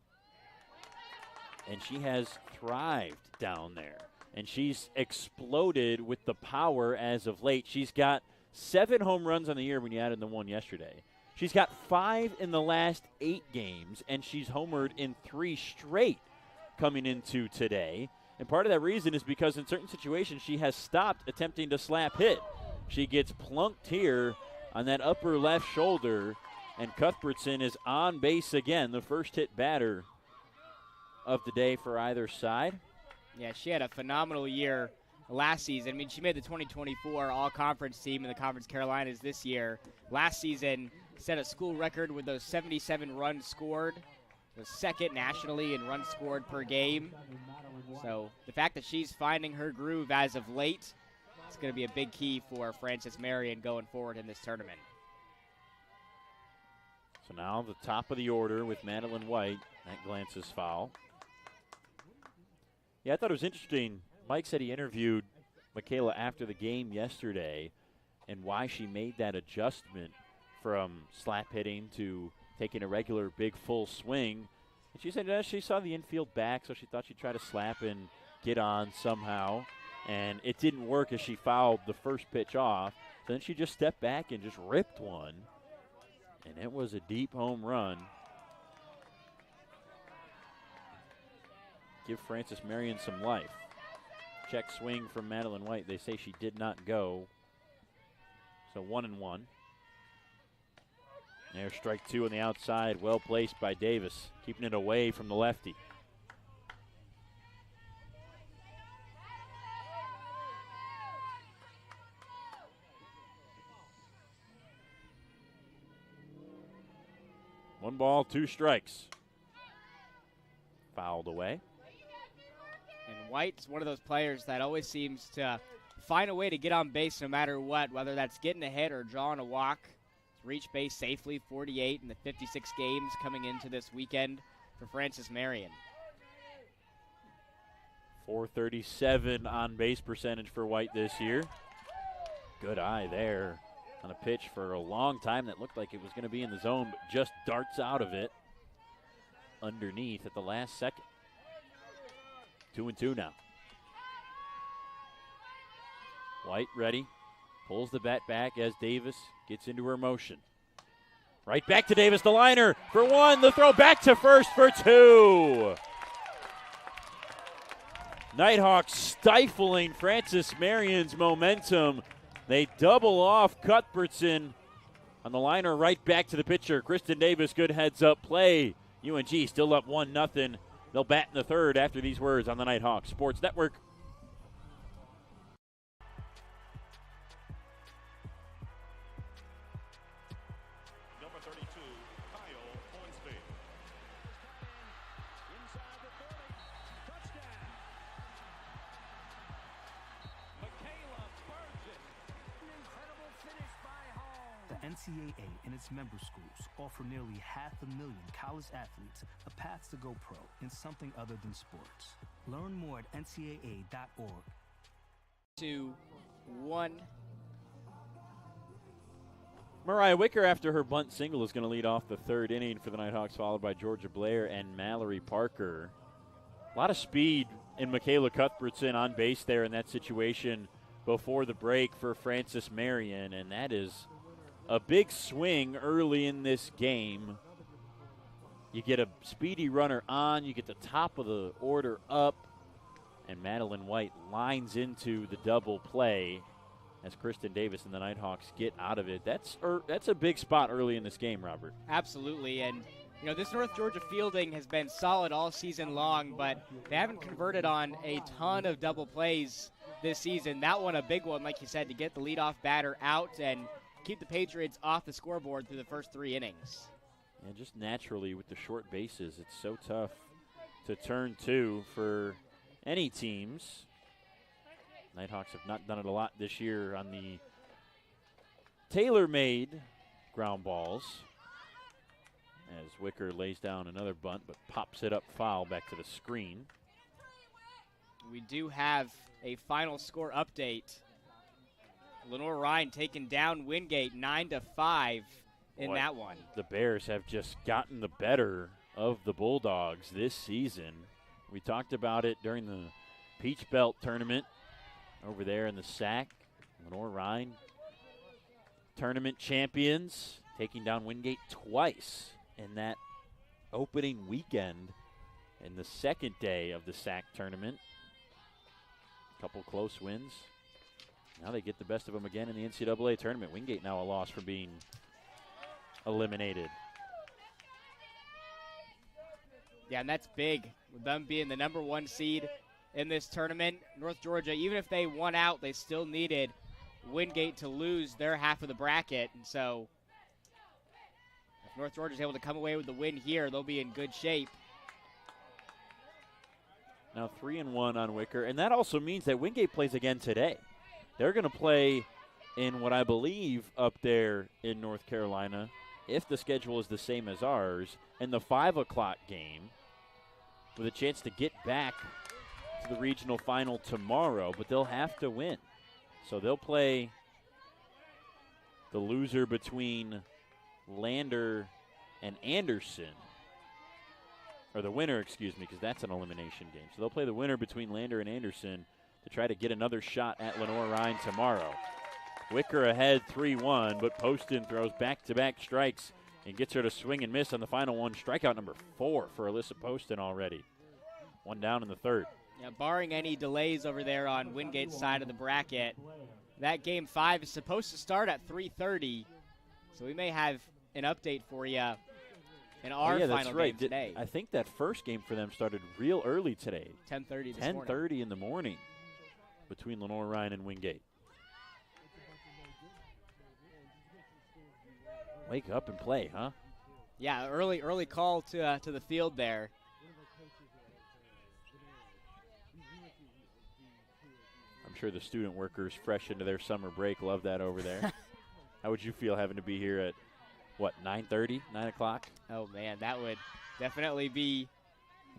And she has thrived down there. And she's exploded with the power as of late. She's got 7 home runs on the year when you added the one yesterday. She's got 5 in the last 8 games, and she's homered in 3 straight coming into today. And part of that reason is because in certain situations she has stopped attempting to slap hit. She gets plunked here on that upper left shoulder, and Cuthbertson is on base again, the first hit batter of the day for either side. Yeah, she had a phenomenal year last season. I mean, she made the 2024 All-Conference team in the Conference Carolinas this year. Last season, set a school record with those 77 runs scored, the second nationally in runs scored per game. So the fact that she's finding her groove as of late is going to be a big key for Francis Marion going forward in this tournament. So now the top of the order with Madeline White. That glance is foul. Yeah, I thought it was interesting. Mike said he interviewed Michaela after the game yesterday and why she made that adjustment from slap hitting to taking a regular big full swing. And she said she saw the infield back, so she thought she'd try to slap and get on somehow. And it didn't work as she fouled the first pitch off. So then she just stepped back and just ripped one. And it was a deep home run. Give Francis Marion some life. Check swing from Madeline White. They say she did not go. So 1-1. There's strike 2 on the outside. Well placed by Davis, keeping it away from the lefty. One ball, 2 strikes. Fouled away. And White's one of those players that always seems to find a way to get on base no matter what, whether that's getting a hit or drawing a walk. He's reached base safely, 48 in the 56 games coming into this weekend for Francis Marion. .437 on base percentage for White this year. Good eye there on a pitch for a long time that looked like it was going to be in the zone, but just darts out of it underneath at the last second. 2-2 now. White ready. Pulls the bat back as Davis gets into her motion. Right back to Davis, the liner for 1. The throw back to first for 2. Nighthawks stifling Francis Marion's momentum. They double off Cuthbertson on the liner right back to the pitcher. Kristen Davis, good heads-up play. UNG still up 1-0. They'll bat in the third after these words on the Nighthawks Sports Network. Number 32, Kyle Hornsby. Inside the 30. Touchdown. Michaela burns it. An incredible finish by Hall. The NCAA and its member schools offer nearly 500,000 college athletes a path to go pro in something other than sports. Learn more at ncaa.org. 2-1. Mariah Wicker, after her bunt single, is going to lead off the third inning for the Nighthawks, followed by Georgia Blair and Mallory Parker. A lot of speed in Michaela Cuthbertson on base there in that situation before the break for Francis Marion, and that is a big swing early in this game. You get a speedy runner on, you get the top of the order up, And Madeline White lines into the double play as Kristen Davis and the Nighthawks get out of it. That's a big spot early in this game, Robert. Absolutely, and this North Georgia fielding has been solid all season long, but they haven't converted on a ton of double plays this season. That one a big one, like you said, to get the leadoff batter out and keep the Patriots off the scoreboard through the first 3 innings. And just naturally with the short bases, it's so tough to turn 2 for any teams. Nighthawks have not done it a lot this year on the tailor-made ground balls. As Wicker lays down another bunt, but pops it up foul back to the screen. We do have a final score update. Lenore Ryan taking down Wingate 9-5 in that one. The Bears have just gotten the better of the Bulldogs this season. We talked about it during the Peach Belt tournament over there in the SAC. Lenore Ryan, tournament champions, taking down Wingate twice in that opening weekend in the second day of the SAC tournament. A couple close wins. Now they get the best of them again in the NCAA tournament. Wingate now a loss for being eliminated. Yeah, and that's big with them being the number 1 seed in this tournament. North Georgia, even if they won out, they still needed Wingate to lose their half of the bracket. And so if North Georgia's able to come away with the win here, they'll be in good shape. Now 3-1 on Wicker, and that also means that Wingate plays again today. They're going to play in what I believe up there in North Carolina, if the schedule is the same as ours, in the 5 o'clock game with a chance to get back to the regional final tomorrow, but they'll have to win. So they'll play the loser between Lander and Anderson, or the winner, excuse me, because that's an elimination game. So they'll play the winner between Lander and Anderson to try to get another shot at Lenore Ryan tomorrow. Wicker ahead 3-1, but Poston throws back-to-back strikes and gets her to swing and miss on the final one. Strikeout number 4 for Alyssa Poston already. One down in the third. Yeah, barring any delays over there on Wingate's side of the bracket, that Game 5 is supposed to start at 3:30, so we may have an update for you in our final game today. I think that first game for them started real early today. 10:30 this morning. 10:30 in the morning between Lenore Ryan and Wingate. Wake up and play, huh? Yeah, early call to the field there. I'm sure the student workers fresh into their summer break love that over there. How would you feel having to be here at, 9:30, 9 o'clock? Oh, man, that would definitely be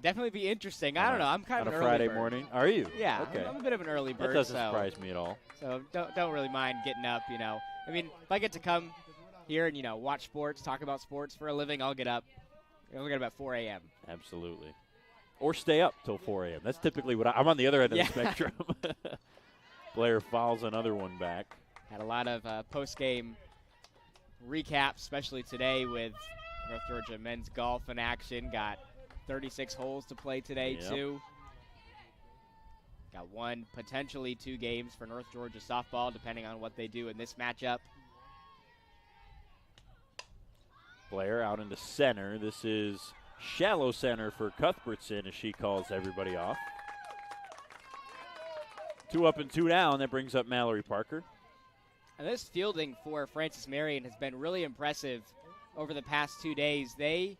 interesting. I don't know. I'm kind of an early Friday bird. morning. Are you? Yeah, okay. I'm a bit of an early bird. That doesn't surprise me at all. So don't really mind getting up, I mean, if I get to come here and, watch sports, talk about sports for a living, I'll get up. I'll get up at 4 a.m. Absolutely. Or stay up till 4 a.m. That's typically what I'm on the other end of the spectrum. Blair fouls another one back. Had a lot of post-game recaps, especially today with North Georgia men's golf in action. Got 36 holes to play today, too. Got one, potentially 2 games for North Georgia softball, depending on what they do in this matchup. Blair out into center. This is shallow center for Cuthbertson as she calls everybody off. 2 up and 2 down. That brings up Mallory Parker. And this fielding for Francis Marion has been really impressive over the past 2 days. They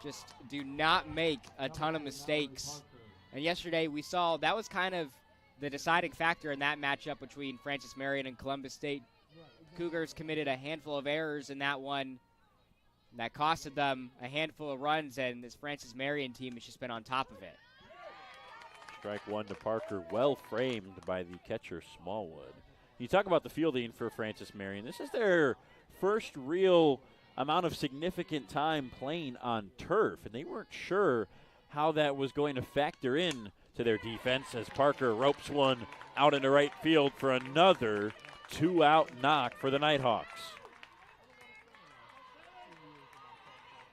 just do not make a ton of mistakes. And yesterday we saw that was kind of the deciding factor in that matchup between Francis Marion and Columbus State. Cougars committed a handful of errors in that one. That costed them a handful of runs, and this Francis Marion team has just been on top of it. Strike 1 to Parker, well framed by the catcher Smallwood. You talk about the fielding for Francis Marion. This is their first real amount of significant time playing on turf, and they weren't sure how that was going to factor in to their defense as Parker ropes one out into right field for another 2-out knock for the Nighthawks.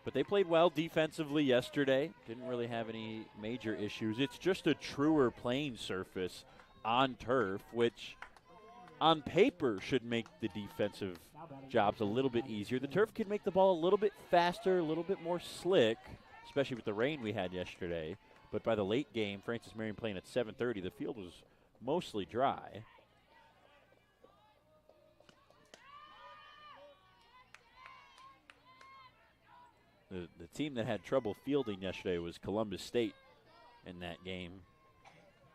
But they played well defensively yesterday. Didn't really have any major issues. It's just a truer playing surface on turf, which on paper should make the defensive jobs a little bit easier. The turf can make the ball a little bit faster, a little bit more slick, especially with the rain we had yesterday. But by the late game, Francis Marion playing at 7:30, the field was mostly dry. The team that had trouble fielding yesterday was Columbus State in that game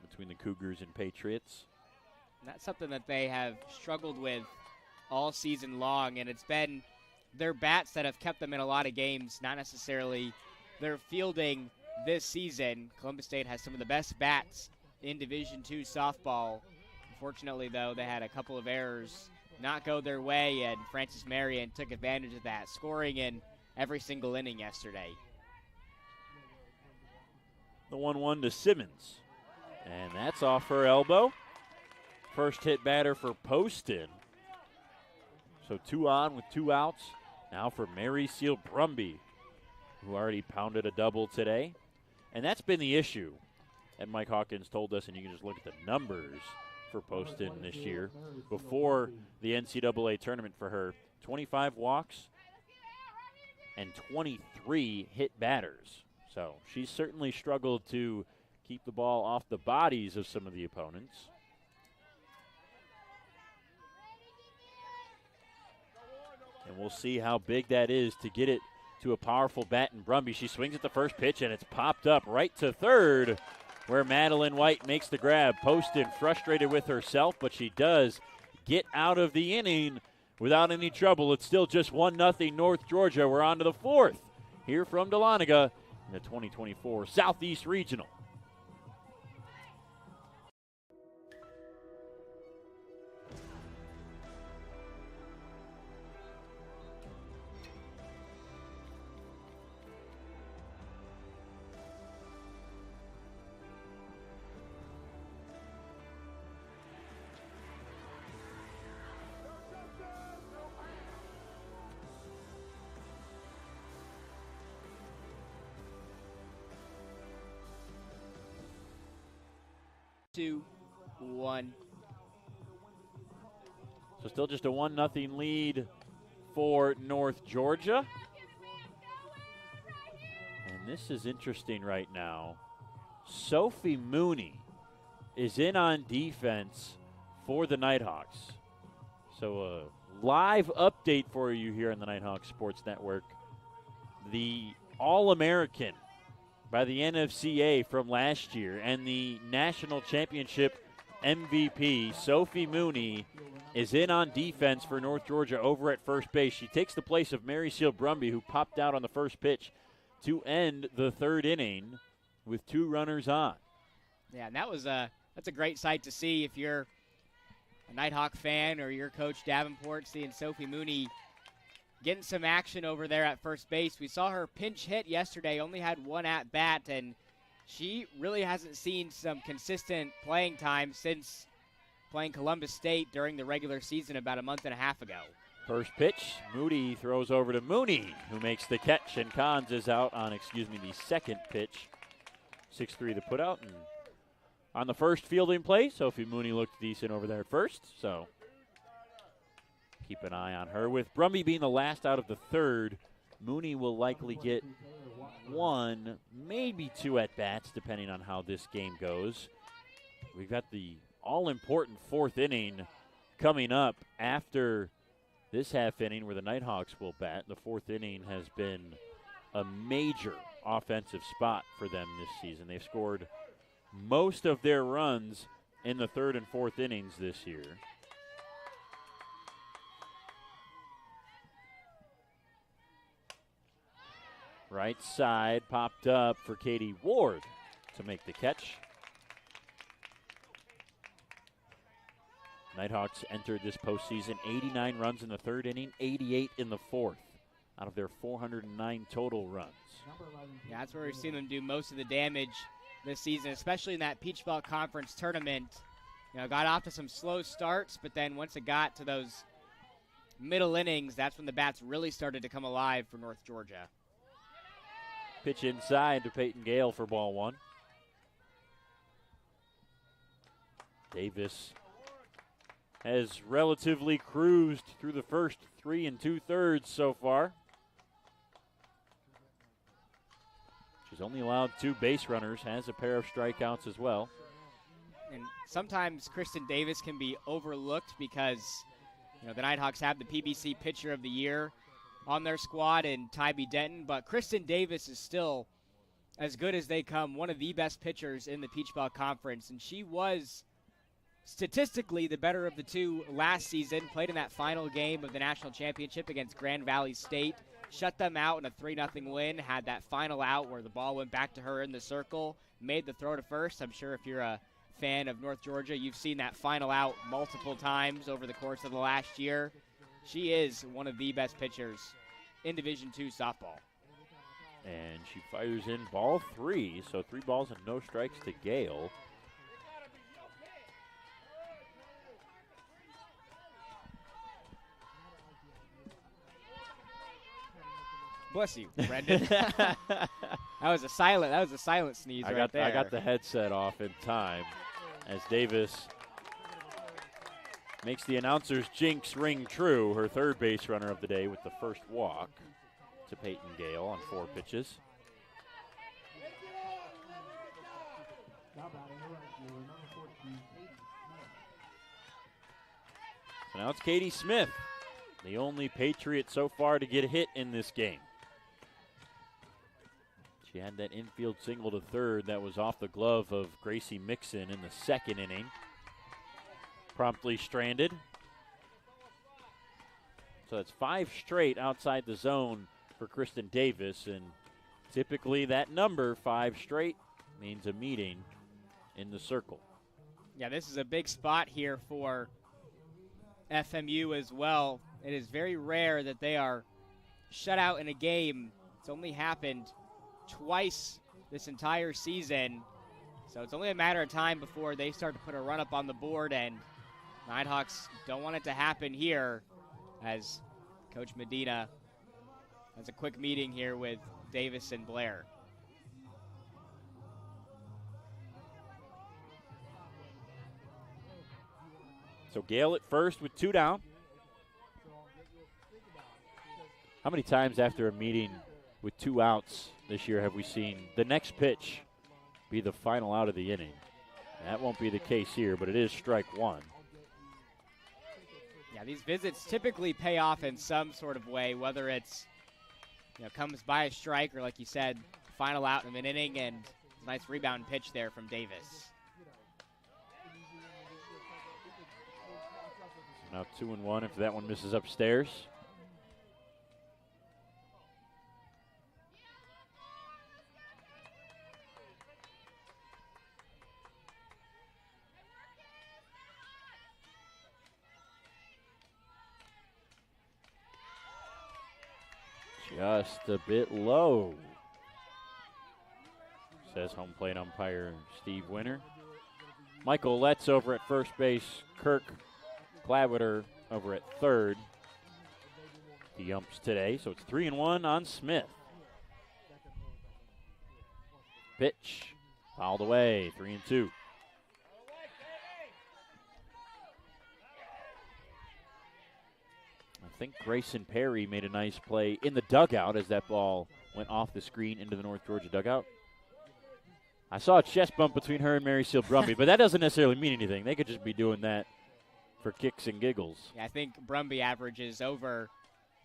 between the Cougars and Patriots. That's something that they have struggled with all season long, and it's been their bats that have kept them in a lot of games, not necessarily their fielding this season. Columbus State has some of the best bats in Division II softball. Unfortunately, though, they had a couple of errors not go their way, and Francis Marion took advantage of that, scoring in every single inning yesterday. The 1-1 to Simmons, and that's off her elbow. First hit batter for Poston. So 2 on with 2 outs. Now for Mary Seal Brumby, who already pounded a double today. And that's been the issue. And Mike Hawkins told us, and you can just look at the numbers for Poston this year. Before the NCAA tournament for her, 25 walks and 23 hit batters. So she's certainly struggled to keep the ball off the bodies of some of the opponents. And we'll see how big that is to get it to a powerful bat in Brumby. She swings at the first pitch, and it's popped up right to third, where Madeline White makes the grab. Poston frustrated with herself, but she does get out of the inning without any trouble. It's still just 1-0 North Georgia. We're on to the 4th here from Dahlonega in the 2024 Southeast Regional. Two, 1. So still just a 1-0 lead for North Georgia. And this is interesting right now. Sophie Mooney is in on defense for the Nighthawks. So a live update for you here on the Nighthawks Sports Network. The All-American by the NFCA from last year and the national championship MVP, Sophie Mooney, is in on defense for North Georgia over at first base. She takes the place of Mary Seal Brumby, who popped out on the first pitch to end the 3rd inning with 2 runners on. Yeah, and that's a great sight to see if you're a Nighthawk fan or your coach Davenport, seeing Sophie Mooney getting some action over there at first base. We saw her pinch hit yesterday, only had 1 at-bat, and she really hasn't seen some consistent playing time since playing Columbus State during the regular season about a month and a half ago. First pitch, Moody throws over to Mooney, who makes the catch, and Cons is out on, the second pitch. 6-3 the putout, and on the first fielding play, Sophie Mooney looked decent over there at first, so keep an eye on her. With Brumby being the last out of the 3rd, Mooney will likely get 1, maybe 2 at-bats, depending on how this game goes. We've got the all-important 4th inning coming up after this half inning where the Nighthawks will bat. The 4th inning has been a major offensive spot for them this season. They've scored most of their runs in the 3rd and 4th innings this year. Right side popped up for Katie Ward to make the catch. Nighthawks entered this postseason 89 runs in the 3rd inning, 88 in the 4th out of their 409 total runs. Yeah, that's where we've seen them do most of the damage this season, especially in that Peach Belt Conference tournament. Got off to some slow starts, but then once it got to those middle innings, that's when the bats really started to come alive for North Georgia. Pitch inside to Peyton Gale for ball one. Davis has relatively cruised through the first 3 2/3 so far. She's only allowed 2 base runners, has a pair of strikeouts as well. And sometimes Kristen Davis can be overlooked because, the Nighthawks have the PBC Pitcher of the Year on their squad in Tybee Denton, but Kristen Davis is still as good as they come, one of the best pitchers in the Peach Belt Conference, and she was statistically the better of the two last season, played in that final game of the national championship against Grand Valley State, shut them out in a 3-0 win, had that final out where the ball went back to her in the circle, made the throw to first. I'm sure if you're a fan of North Georgia, you've seen that final out multiple times over the course of the last year. She is one of the best pitchers in Division II softball. And she fires in ball 3, so 3 balls and no strikes to Gale. Bless you, Brendan. that was a silent sneeze right there. I got the headset off in time as Davis makes the announcer's jinx ring true, her third base runner of the day with the first walk to Peyton Gale on 4 pitches. So now it's Katie Smith, the only Patriot so far to get hit in this game. She had that infield single to third that was off the glove of Gracie Mixon in the second inning. Promptly stranded. So that's 5 straight outside the zone for Kristen Davis, and typically that number, 5 straight, means a meeting in the circle. Yeah, this is a big spot here for FMU as well. It is very rare that they are shut out in a game. It's only happened twice this entire season, so it's only a matter of time before they start to put a run up on the board, and Nighthawks don't want it to happen here, as Coach Medina has a quick meeting here with Davis and Blair. So Gale at first with 2 down. How many times after a meeting with 2 outs this year have we seen the next pitch be the final out of the inning? That won't be the case here, but it is strike 1. Yeah, these visits typically pay off in some sort of way, whether it's, comes by a strike or, like you said, final out in an inning, and a nice rebound pitch there from Davis. Now 2-1 if that one misses upstairs. Just a bit low, says home plate umpire Steve Winter. Michael Letts over at first base, Kirk Gladwitter over at third. He umps today, so it's 3-1 on Smith. Pitch, fouled away, 3-2. I think Grayson Perry made a nice play in the dugout as that ball went off the screen into the North Georgia dugout. I saw a chest bump between her and Mary Seal Brumby, but that doesn't necessarily mean anything. They could just be doing that for kicks and giggles. Yeah, I think Brumby averages over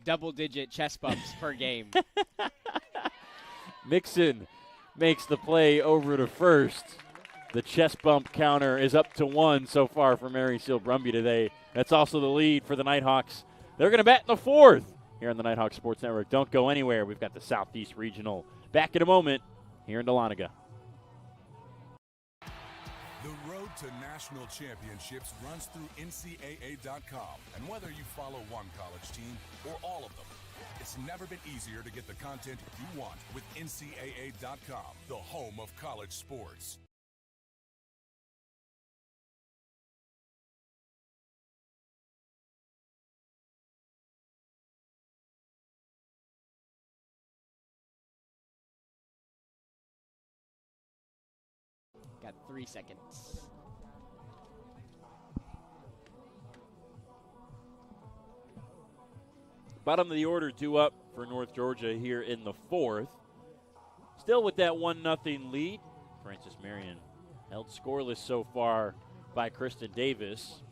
double-digit chest bumps per game. Mixon makes the play over to first. The chest bump counter is up to 1 so far for Mary Seal Brumby today. That's also the lead for the Nighthawks. They're going to bat in the 4th here on the Nighthawk Sports Network. Don't go anywhere. We've got the Southeast Regional back in a moment here in Dahlonega. The road to national championships runs through NCAA.com. And whether you follow one college team or all of them, it's never been easier to get the content you want with NCAA.com, the home of college sports. Got 3 seconds. Bottom of the order due up for North Georgia here in the fourth. Still with that 1-0 lead. Francis Marion held scoreless so far by Kristen Davis.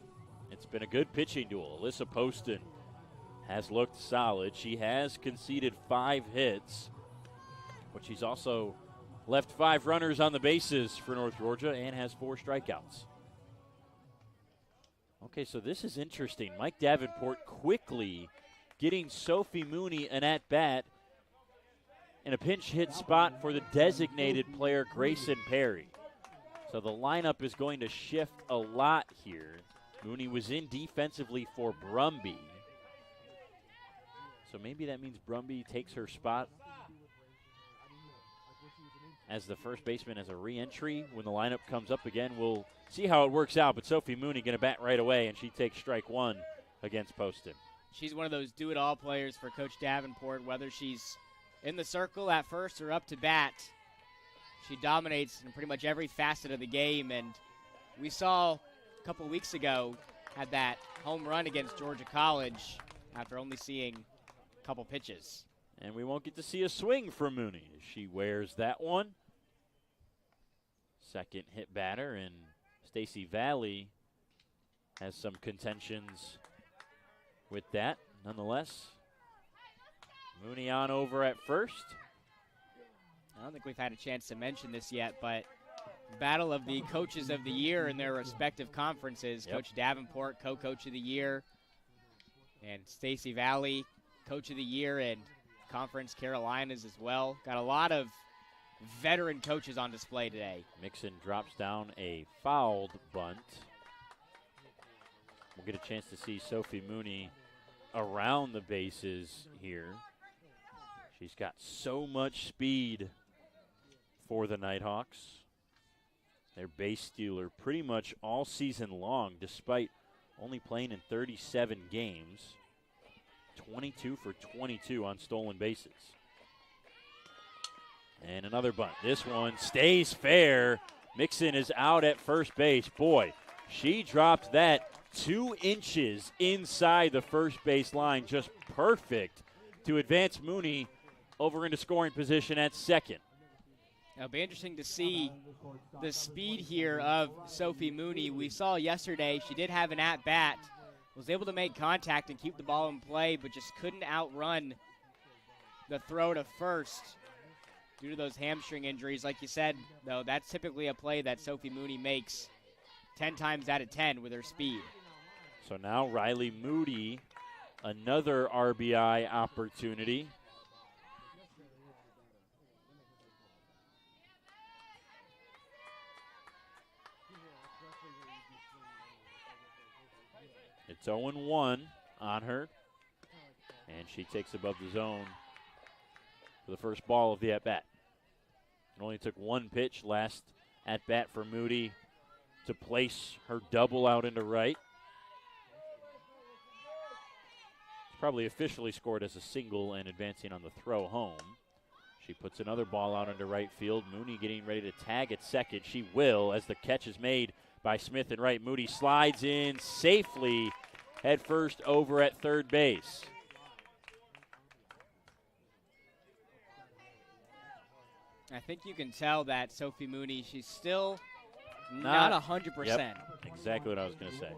It's been a good pitching duel. Alyssa Poston has looked solid. She has conceded 5 hits, but she's also left 5 runners on the bases for North Georgia and has 4 strikeouts. Okay, so this is interesting. Mike Davenport quickly getting Sophie Mooney an at-bat in a pinch hit spot for the designated player, Grayson Perry. So the lineup is going to shift a lot here. Mooney was in defensively for Brumby. So maybe that means Brumby takes her spot as the first baseman as a re-entry. When the lineup comes up again, we'll see how it works out. But Sophie Mooney going to bat right away, and she takes strike 1 against Poston. She's one of those do-it-all players for Coach Davenport, whether she's in the circle at first or up to bat. She dominates in pretty much every facet of the game, and we saw a couple weeks ago had that home run against Georgia College after only seeing a couple pitches. And we won't get to see a swing from Mooney. She wears that one. Second hit batter, and Stacy Valley has some contentions with that. Nonetheless, Mooney on over at first. I don't think we've had a chance to mention this yet, but battle of the coaches of the year in their respective conferences. Yep. Coach Davenport, co-coach of the year, and Stacy Valley, coach of the year in Conference Carolinas as well. Got a lot of veteran coaches on display today. Mixon drops down a fouled bunt. We'll get a chance to see Sophie Mooney around the bases here. She's got so much speed for the Nighthawks. Their base stealer pretty much all season long, despite only playing in 37 games. 22 for 22 on stolen bases. And another bunt. This one stays fair. Mixon is out at first base. Boy, she dropped that 2 inches inside the first base line. Just perfect to advance Mooney over into scoring position at second. It'll be interesting to see the speed here of Sophie Mooney. We saw yesterday she did have an at-bat, was able to make contact and keep the ball in play, but just couldn't outrun the throw to first due to those hamstring injuries. Like you said, though, that's typically a play that Sophie Mooney makes 10 times out of 10 with her speed. So now Riley Moody, another RBI opportunity. It's 0-1 on her, and she takes above the zone for the first ball of the at-bat. It only took 1 pitch last at-bat for Moody to place her double out into right. It's probably officially scored as a single and advancing on the throw home. She puts another ball out into right field. Mooney getting ready to tag at second. She will, as the catch is made by Smith and right. Moody slides in safely head first over at third base. I think you can tell that Sophie Mooney, she's still not 100%. Yep, exactly what I was going to say.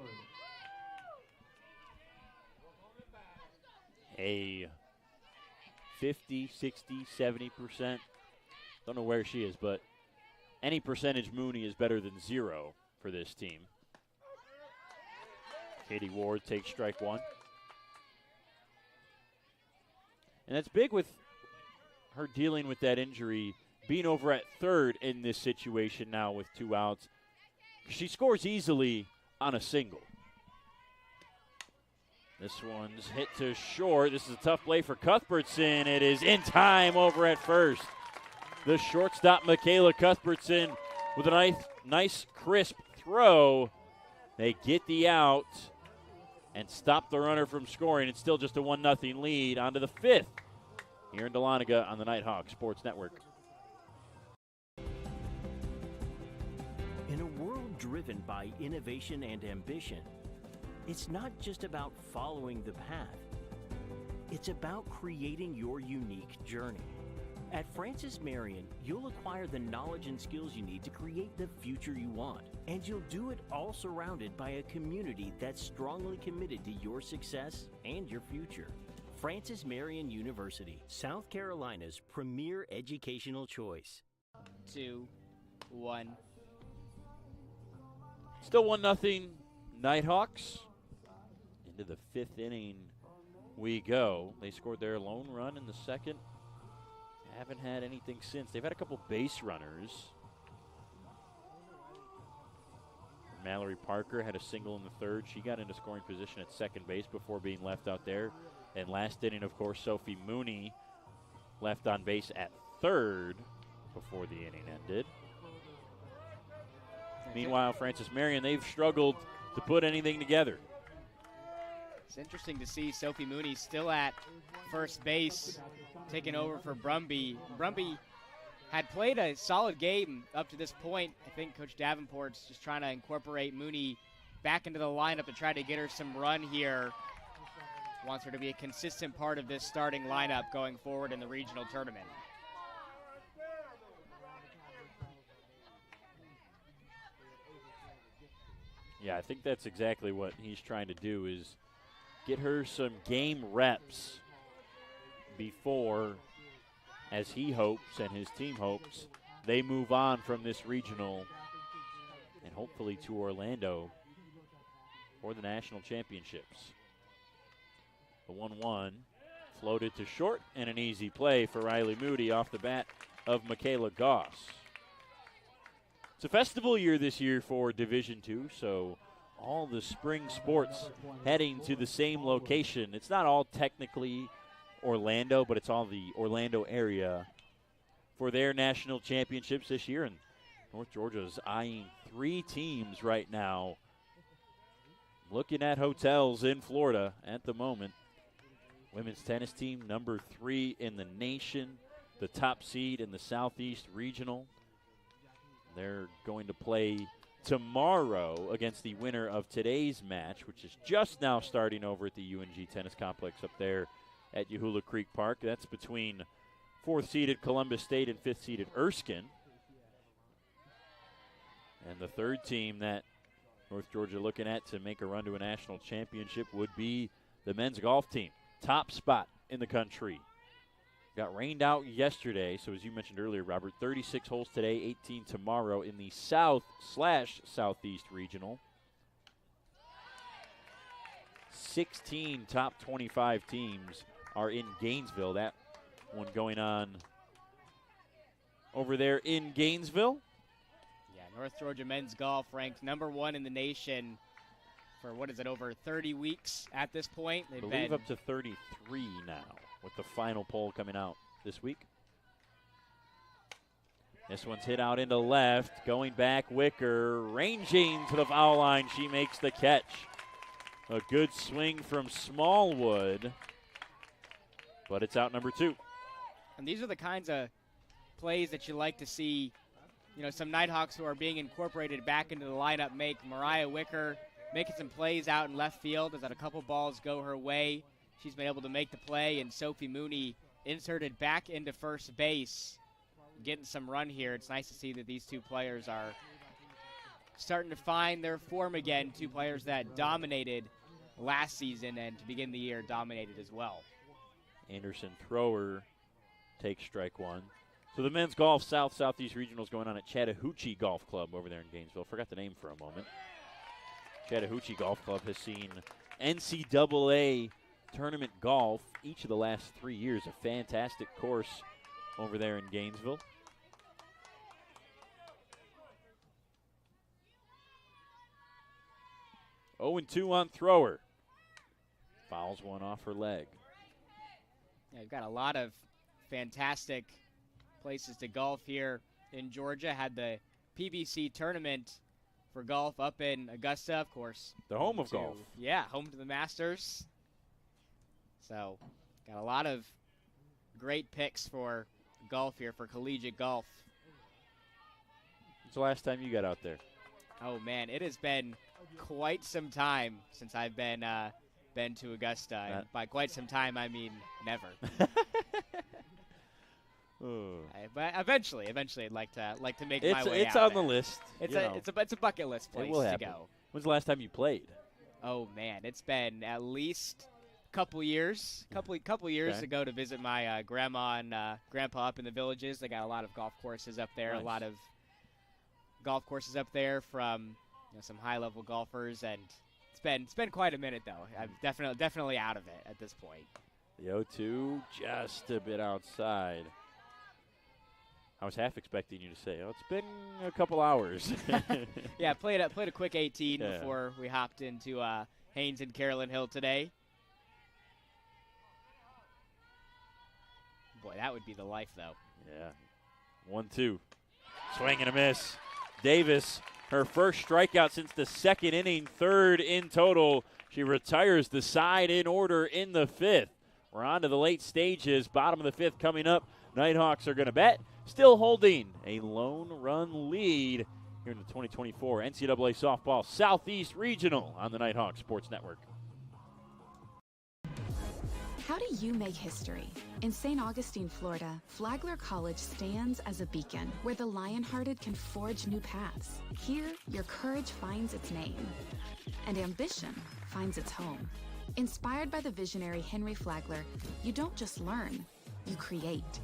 A 50, 60, 70%. Don't know where she is, but any percentage Mooney is better than 0 for this team. Katie Ward takes strike 1. And that's big with her dealing with that injury, being over at third in this situation now with 2 outs. She scores easily on a single. This one's hit to short. This is a tough play for Cuthbertson. It is in time over at first. The shortstop, Michaela Cuthbertson, with a nice crisp throw. They get the out and stop the runner from scoring. It's still just a 1-0 lead. On to the 5th here in Dahlonega on the Nighthawk Sports Network. driven by innovation and ambition. It's not just about following the path. It's about creating your unique journey. At Francis Marion, you'll acquire the knowledge and skills you need to create the future you want. And you'll do it all surrounded by a community that's strongly committed to your success and your future. Francis Marion University, South Carolina's premier educational choice. 2, 1. Still 1-0 Nighthawks. Into the 5th inning we go. They scored their lone run in the 2nd. Haven't had anything since. They've had a couple base runners. Mallory Parker had a single in the 3rd. She got into scoring position at 2nd base before being left out there. And last inning, of course, Sophie Mooney left on base at 3rd before the inning ended. Meanwhile, Francis Marion, they've struggled to put anything together. It's interesting to see Sophie Mooney still at first base, taking over for Brumby. Brumby had played a solid game up to this point. I think Coach Davenport's just trying to incorporate Mooney back into the lineup to try to get her some run here. Wants her to be a consistent part of this starting lineup going forward in the regional tournament. Yeah, I think that's exactly what he's trying to do, is get her some game reps before, as he hopes and his team hopes, they move on from this regional and hopefully to Orlando for the national championships. The 1-1 floated to short, and an easy play for Riley Moody off the bat of Michaela Goss. It's a festival year this year for Division II, so all the spring sports heading to the same location. It's not all technically Orlando, but it's all the Orlando area for their national championships this year. And North Georgia is eyeing 3 teams right now, looking at hotels in Florida at the moment. Women's tennis team, number 3 in the nation, the top seed in the Southeast Regional. They're going to play tomorrow against the winner of today's match, which is just now starting over at the UNG Tennis Complex up there at Yahula Creek Park. That's between 4th-seeded Columbus State and 5th-seeded Erskine. And the 3rd team that North Georgia looking at to make a run to a national championship would be the men's golf team. Top spot in the country. Got rained out yesterday, so as you mentioned earlier, Robert, 36 holes today, 18 tomorrow in the South/Southeast Regional. 16 top 25 teams are in Gainesville. That one going on over there in Gainesville. Yeah, North Georgia men's golf ranked number 1 in the nation for, what is it, over 30 weeks at this point. I believe up to 33 now, with the final poll coming out this week. This one's hit out into left, going back, Wicker, ranging to the foul line. She makes the catch. A good swing from Smallwood, but it's out number 2. And these are the kinds of plays that you like to see, you know, some Nighthawks who are being incorporated back into the lineup make. Mariah Wicker making some plays out in left field as that a couple balls go her way. She's been able to make the play, and Sophie Mooney inserted back into first base, getting some run here. It's nice to see that these 2 players are starting to find their form again. 2 players that dominated last season and to begin the year dominated as well. Anderson thrower takes strike 1. So the men's golf South-Southeast Regional is going on at Chattahoochee Golf Club over there in Gainesville. Forgot the name for a moment. Chattahoochee Golf Club has seen NCAA tournament golf each of the last 3 years. A fantastic course over there in Gainesville. Oh, and 2 on thrower. Fouls one off her leg. Yeah, we've got a lot of fantastic places to golf here in Georgia. Had the PBC tournament for golf up in Augusta, of course. The home of golf. Yeah, home to the Masters. So, got a lot of great picks for golf here, for collegiate golf. When's the last time you got out there? Oh, man, it has been quite some time since I've been to Augusta. And by quite some time, I mean never. But eventually, I'd like to make my way It's out on there. the list. It's a bucket list place to go. When's the last time you played? Oh man, it's been at least a couple years. Couple years ago to visit my grandma and grandpa up in the villages. They got a lot of golf courses up there. Nice. A lot of golf courses up there from some high-level golfers, and it's been quite a minute though. I'm definitely out of it at this point. The 0-2 just a bit outside. I was half expecting you to say, "Oh, it's been a couple hours." Yeah, played a quick 18 before we hopped into Haynes and Carolyn Hill today. Boy, that would be the life, though. Yeah. 1-2. Swing and a miss. Davis, her first strikeout since the second inning, third in total. She retires the side in order in the fifth. We're on to the late stages. Bottom of the fifth coming up. Nighthawks are going to bet. Still holding a lone run lead here in the 2024 NCAA Softball Southeast Regional on the Nighthawks Sports Network. How do you make history? In St. Augustine, Florida, Flagler College stands as a beacon where the lion-hearted can forge new paths. Here, your courage finds its name, and ambition finds its home. Inspired by the visionary Henry Flagler, you don't just learn, you create,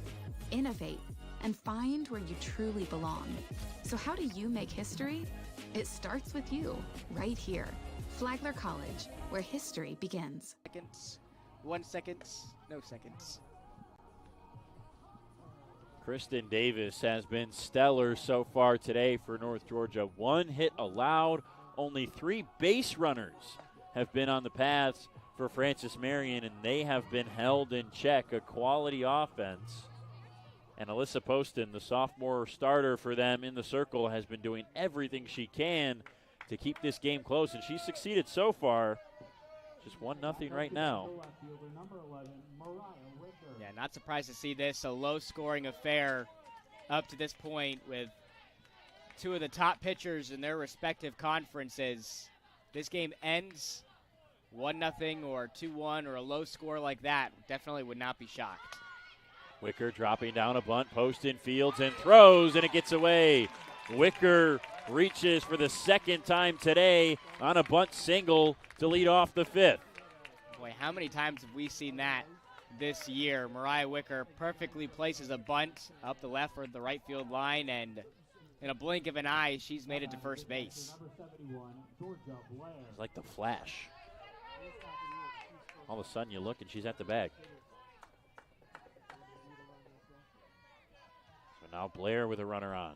innovate, and find where you truly belong. So how do you make history? It starts with you, right here. Flagler College, where history begins. 1 second, no seconds. Kristen Davis has been stellar so far today for North Georgia. 1 hit allowed. Only 3 base runners have been on the paths for Francis Marion, and they have been held in check. A quality offense. And Alyssa Poston, the sophomore starter for them in the circle, has been doing everything she can to keep this game close, and she's succeeded so far. Just 1-0 right now. Yeah, not surprised to see this. A low-scoring affair up to this point with 2 of the top pitchers in their respective conferences. This game ends 1-0 or 2-1 or a low score like that. Definitely would not be shocked. Wicker dropping down a bunt, Poston fields and throws, and it gets away. Wicker reaches for the second time today on a bunt single to lead off the fifth. Boy, how many times have we seen that this year? Mariah Wicker perfectly places a bunt up the left or the right field line, and in a blink of an eye, she's made it to first base. It's like the Flash. All of a sudden you look and she's at the bag. So now Blair with a runner on.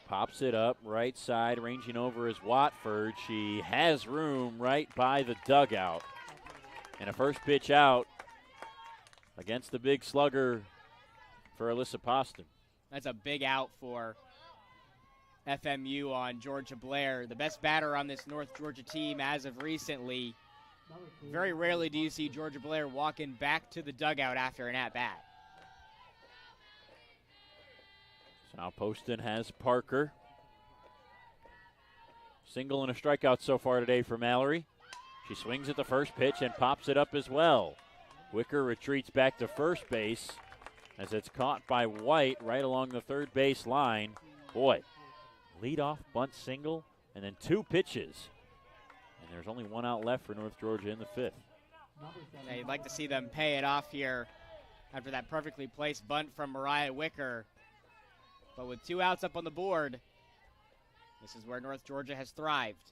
Pops it up, right side, ranging over is Watford. She has room right by the dugout. And a first pitch out against the big slugger for Alyssa Poston. That's a big out for FMU on Georgia Blair. The best batter on this North Georgia team as of recently. Very rarely do you see Georgia Blair walking back to the dugout after an at-bat. So now Poston has Parker. Single and a strikeout so far today for Mallory. She swings at the first pitch and pops it up as well. Wicker retreats back to first base as it's caught by White right along the third base line. Boy, leadoff bunt single and then 2 pitches. And there's only 1 out left for North Georgia in the fifth. Yeah, you'd like to see them pay it off here after that perfectly placed bunt from Mariah Wicker. But with 2 outs up on the board, this is where North Georgia has thrived.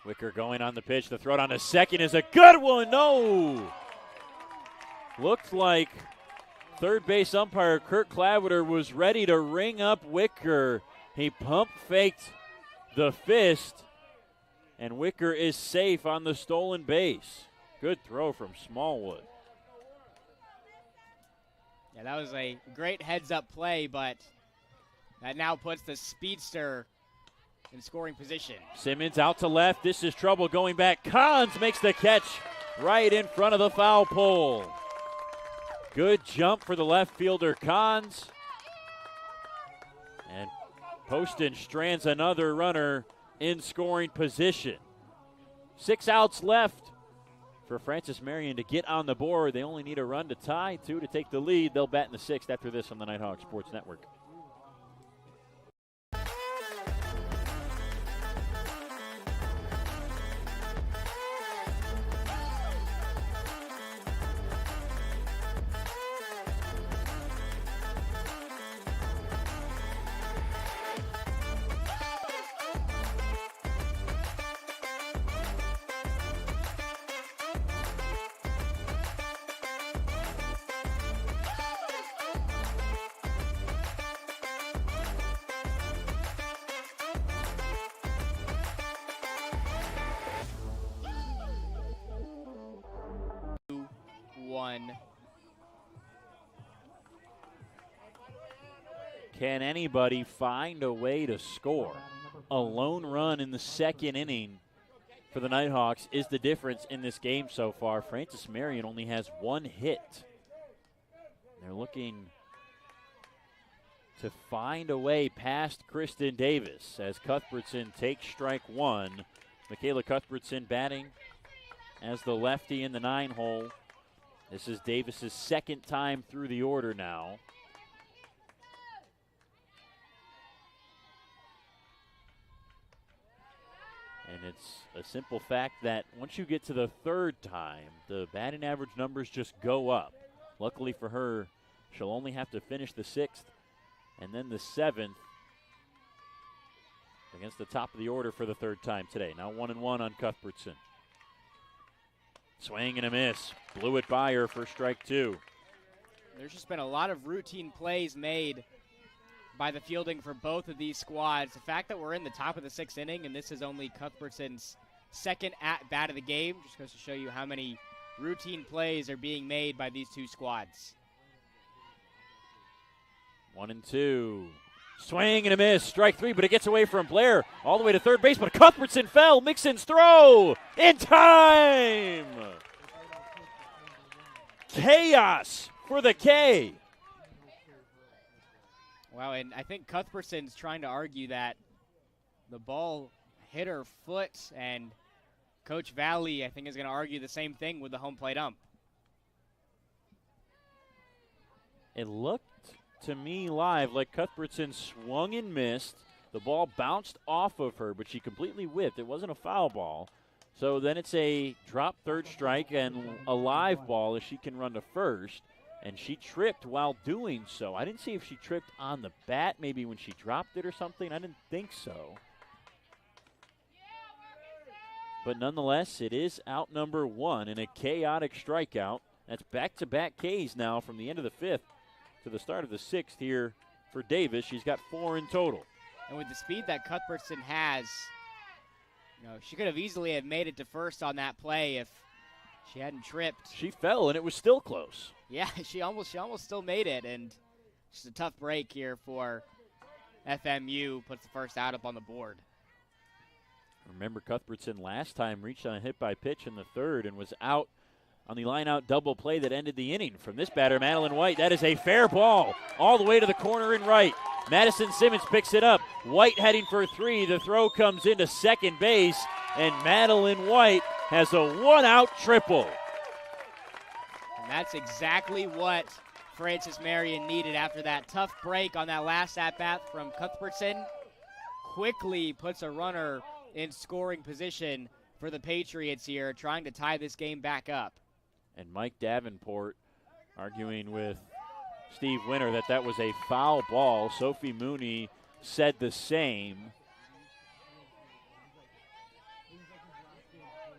Wicker going on the pitch. The throw down to second is a good one. No! Looked like third base umpire Kurt Clavitter was ready to ring up Wicker. He pump faked the fist, and Wicker is safe on the stolen base. Good throw from Smallwood. Yeah, that was a great heads-up play, but that now puts the speedster in scoring position. Simmons out to left. This is trouble going back. Collins makes the catch right in front of the foul pole. Good jump for the left fielder, Cons. And Poston strands another runner in scoring position. 6 outs left for Francis Marion to get on the board. They only need a run to tie, 2 to take the lead. They'll bat in the 6th after this on the Nighthawk Sports Network. Can anybody find a way to score? A lone run in the 2nd inning for the Nighthawks is the difference in this game so far. Francis Marion only has 1 hit. They're looking to find a way past Kristen Davis as Cuthbertson takes strike 1. Michaela Cuthbertson batting as the lefty in the 9-hole. This is Davis's 2nd time through the order now. And it's a simple fact that once you get to the 3rd time, the batting average numbers just go up. Luckily for her, she'll only have to finish the 6th and then the 7th against the top of the order for the 3rd time today. Now 1-1 on Cuthbertson. Swing and a miss. Blew it by her for strike 2. There's just been a lot of routine plays made by the fielding for both of these squads. The fact that we're in the top of the 6th inning and this is only Cuthbertson's 2nd at-bat of the game just goes to show you how many routine plays are being made by these two squads. 1-2. Swing and a miss. Strike 3, but it gets away from Blair all the way to 3rd base, but Cuthbertson fell. Mixon's throw in time. Chaos for the K. Wow, and I think Cuthbertson's trying to argue that the ball hit her foot, and Coach Valley, I think, is going to argue the same thing with the home plate ump. It looked to me live like Cuthbertson swung and missed. The ball bounced off of her, but she completely whipped. It wasn't a foul ball. So then it's a drop 3rd strike and a live ball as she can run to 1st. And she tripped while doing so. I didn't see if she tripped on the bat, maybe when she dropped it or something. I didn't think so. But nonetheless, it is out number 1 in a chaotic strikeout. That's back-to-back Ks now from the end of the 5th to the start of the 6th here for Davis. She's got 4 in total. And with the speed that Cuthbertson has, she could have easily have made it to 1st on that play if she hadn't tripped. She fell, and it was still close. Yeah, she almost still made it, and just a tough break here for FMU. Puts the 1st out up on the board. Remember, Cuthbertson last time reached on a hit by pitch in the 3rd and was out on the line-out double play that ended the inning. From this batter, Madeline White, that is a fair ball all the way to the corner and right. Madison Simmons picks it up. White heading for 3. The throw comes into 2nd base, and Madeline White has a 1-out triple. And that's exactly what Francis Marion needed after that tough break on that last at-bat from Cuthbertson. Quickly puts a runner in scoring position for the Patriots here, trying to tie this game back up. And Mike Davenport arguing with Steve Winter that was a foul ball. Sophie Mooney said the same.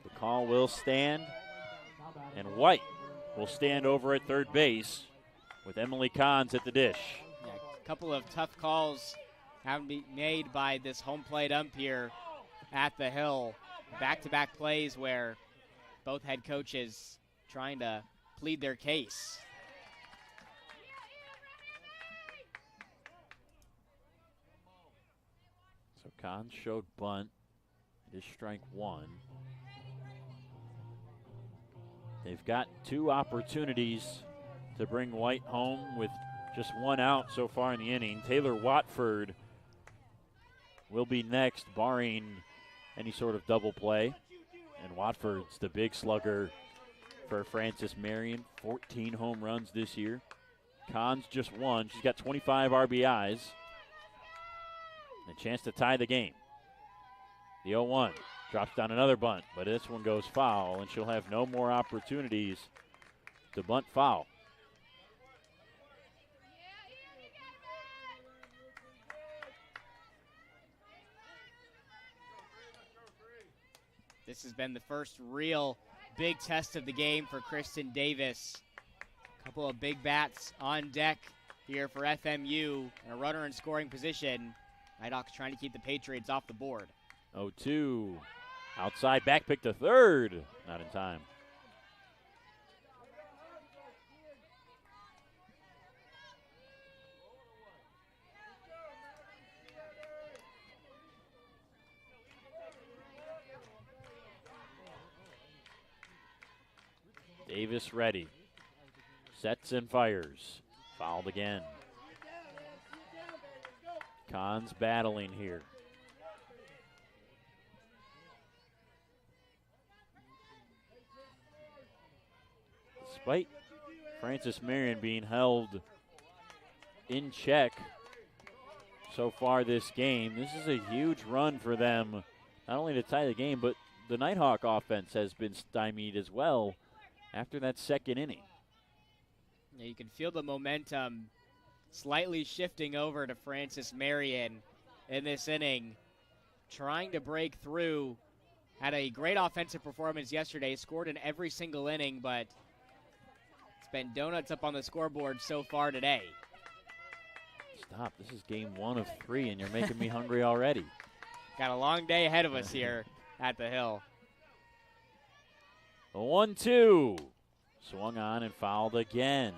The call will stand, and White will stand over at 3rd base with Emily Cons at the dish. Yeah, a couple of tough calls having to be made by this home plate ump here at the Hill. Back-to-back plays where both head coaches trying to plead their case. So Cons showed bunt. It is strike 1. They've got 2 opportunities to bring White home with just one out so far in the inning. Taylor Watford will be next, barring any sort of double play. And Watford's the big slugger for Francis Marion. 14 home runs this year. Cons just one. She's got 25 RBIs. A chance to tie the game. The 0-1 drops down another bunt, but this one goes foul, and she'll have no more opportunities to bunt foul. This has been the first real big test of the game for Kristen Davis. A couple of big bats on deck here for FMU, and a runner in scoring position. Nighthawks trying to keep the Patriots off the board. 0-2. Outside back pick to third. Not in time. Davis ready. Sets and fires. Fouled again. Cons battling here. Despite Francis Marion being held in check so far this game, this is a huge run for them, not only to tie the game, but the Nighthawk offense has been stymied as well after that second inning. Yeah, you can feel the momentum slightly shifting over to Francis Marion in this inning, trying to break through. Had a great offensive performance yesterday, scored in every single inning, but it's been donuts up on the scoreboard so far today. Stop. This is game 1 of 3, and you're making me hungry already. Got a long day ahead of us here at the Hill. The 1-2. Swung on and fouled again.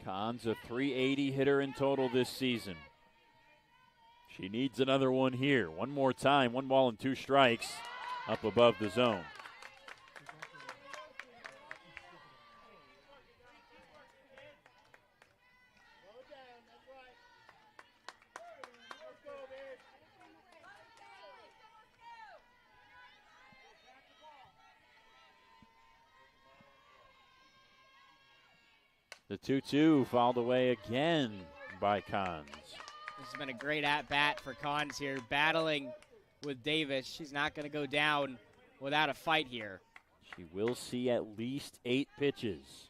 Cons a .380 hitter in total this season. She needs another one here. One more time, 1 ball and 2 strikes up above the zone. The 2-2 fouled away again by Cons. This has been a great at-bat for Cons here, battling with Davis. She's not going to go down without a fight here. She will see at least 8 pitches.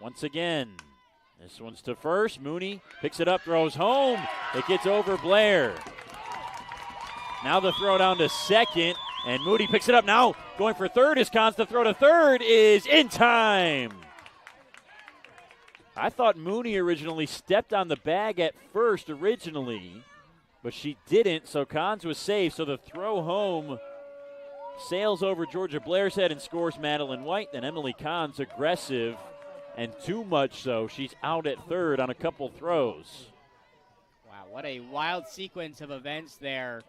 Once again, this one's to first. Mooney picks it up, throws home. It gets over Blair. Now the throw down to second, and Moody picks it up now. Going for third is Cons. The throw to third is in time. I thought Mooney originally stepped on the bag at first originally, but she didn't, so Cons was safe. So the throw home sails over Georgia Blair's head and scores Madeline White. Then Emily Cons aggressive, and too much so. She's out at third on a couple throws. Wow, what a wild sequence of events there.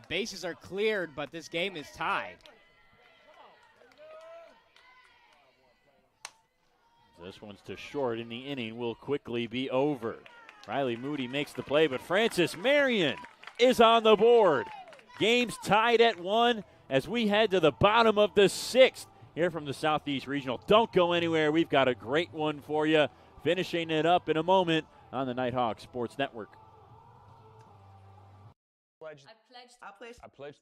Bases are cleared, but this game is tied. This one's to short, and the inning will quickly be over. Riley Moody makes the play, but Francis Marion is on the board. Game's tied at 1 as we head to the bottom of the 6th here from the Southeast Regional. Don't go anywhere. We've got a great one for you. Finishing it up in a moment on the Nighthawk Sports Network.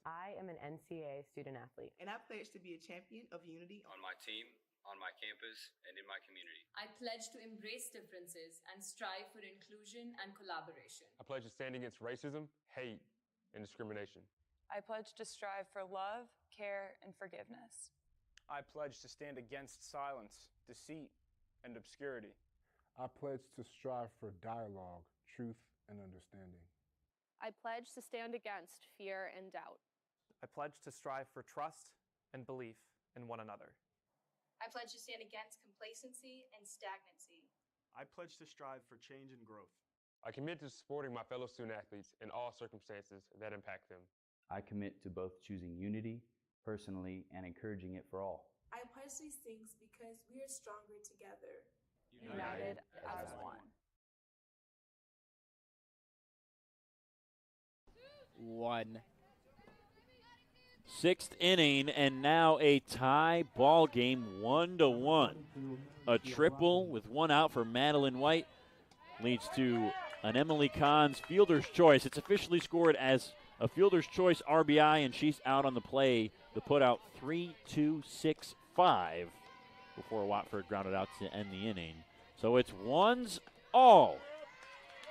I am an NCAA student athlete. And I pledge to be a champion of unity on my team, on my campus, and in my community. I pledge to embrace differences and strive for inclusion and collaboration. I pledge to stand against racism, hate, and discrimination. I pledge to strive for love, care, and forgiveness. I pledge to stand against silence, deceit, and obscurity. I pledge to strive for dialogue, truth, and understanding. I pledge to stand against fear and doubt. I pledge to strive for trust and belief in one another. I pledge to stand against complacency and stagnancy. I pledge to strive for change and growth. I commit to supporting my fellow student athletes in all circumstances that impact them. I commit to both choosing unity personally and encouraging it for all. I pledge these things because we are stronger together. United as one. One. Sixth inning, and now a tie ball game, 1-1. A triple with one out for Madeline White leads to an Emily Kahn's fielder's choice. It's officially scored as a fielder's choice RBI, and she's out on the play. The put out 3-2-6-5 before Watford grounded out to end the inning. So it's 1-all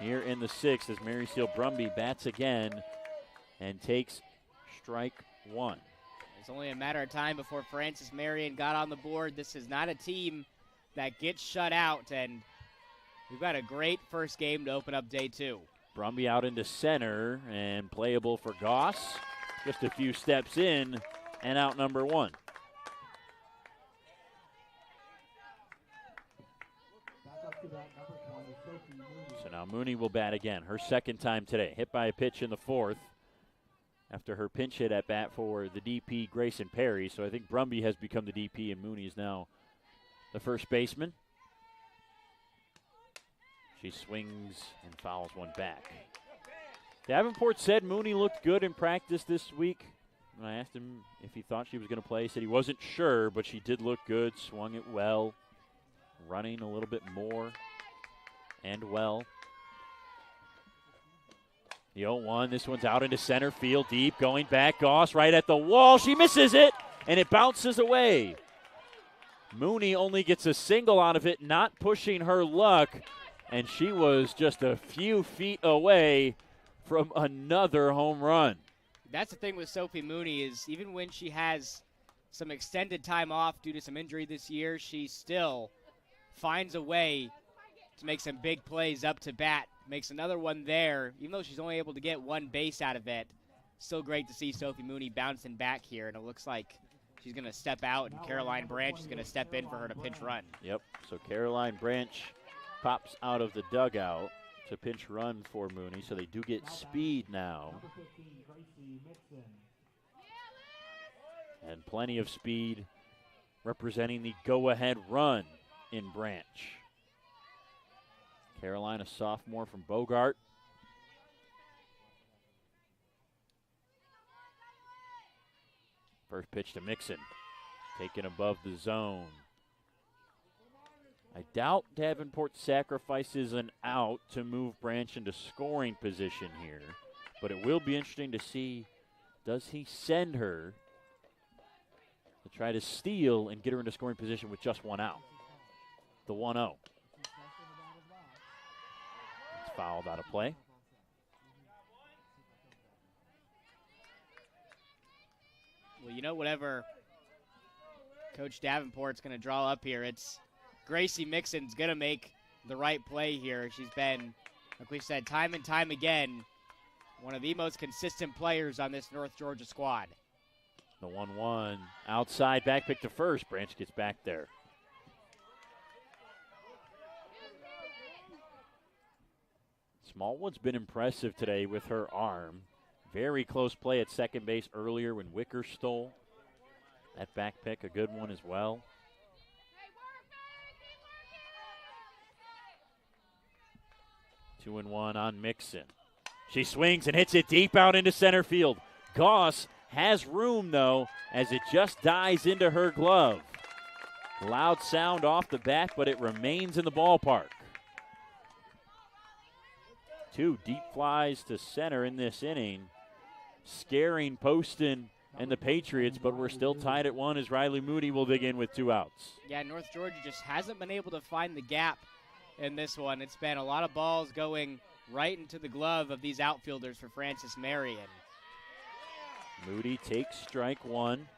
here in the sixth as Mary Seal Brumby bats again and takes strike one. It's only a matter of time before Francis Marion got on the board. This is not a team that gets shut out, and we've got a great first game to open up day two. Brumby out into center and playable for Goss. Just a few steps in and out number one. So now Mooney will bat again, her second time today. Hit by a pitch in the fourth after her pinch hit at bat for the DP, Grayson Perry. So I think Brumby has become the DP and Mooney is now the first baseman. She swings and fouls one back. Davenport said Mooney looked good in practice this week. When I asked him if he thought she was going to play, he said he wasn't sure, but she did look good, swung it well, running a little bit more and well. The 0-1, this one's out into center field, deep, going back. Goss right at the wall. She misses it, and it bounces away. Mooney only gets a single out of it, not pushing her luck, and she was just a few feet away from another home run. That's the thing with Sophie Mooney is even when she has some extended time off due to some injury this year, she still finds a way to make some big plays up to bat. Makes another one there, even though she's only able to get one base out of it. Still great to see Sophie Mooney bouncing back here, and it looks like she's going to step out, and Caroline Branch is going to step in for her to pinch run. Yep, so Caroline Branch pops out of the dugout to pinch run for Mooney, so they do get speed now. And plenty of speed representing the go-ahead run in Branch. Caroline, a sophomore from Bogart. First pitch to Mixon, taken above the zone. I doubt Davenport sacrifices an out to move Branch into scoring position here, but it will be interesting to see, does he send her to try to steal and get her into scoring position with just one out? The 1-0. It's fouled out of play. Well, you know, whatever Coach Davenport's going to draw up here, it's Gracie Mixon's going to make the right play here. She's been, like we said, time and time again, one of the most consistent players on this North Georgia squad. The 1-1 outside, back pick to first. Branch gets back there. Smallwood's been impressive today with her arm. Very close play at second base earlier when Wicker stole that back pick, a good one as well. Two and one on Mixon. She swings and hits it deep out into center field. Goss has room, though, as it just dies into her glove. Loud sound off the bat, but it remains in the ballpark. Two deep flies to center in this inning, scaring Poston and the Patriots, but we're still tied at one as Riley Moody will dig in with two outs. Yeah, North Georgia just hasn't been able to find the gap in this one. It's been a lot of balls going right into the glove of these outfielders for Francis Marion. Moody takes strike one.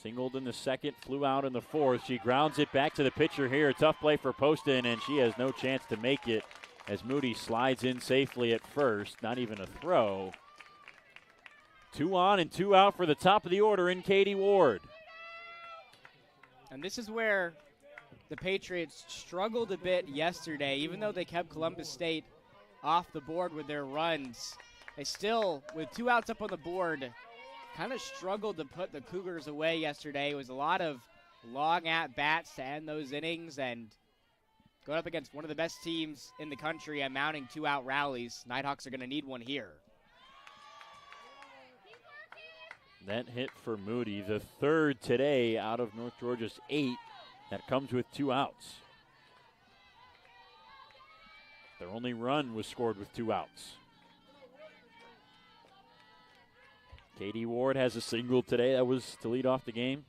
Singled in the second, flew out in the fourth. She grounds it back to the pitcher here. Tough play for Poston, and she has no chance to make it as Moody slides in safely at first. Not even a throw. 2 on and 2 out for the top of the order in Katie Ward. And this is where the Patriots struggled a bit yesterday. Even though they kept Columbus State off the board with their runs, they still, with 2 outs up on the board, kind of struggled to put the Cougars away yesterday. It was a lot of long at-bats to end those innings, and going up against one of the best teams in the country and mounting 2-out rallies, Nighthawks are going to need one here. That hit for Moody, the third today out of North Georgia's 8. That comes with 2 outs. Their only run was scored with 2 outs. Katie Ward has a single today. That was to lead off the game.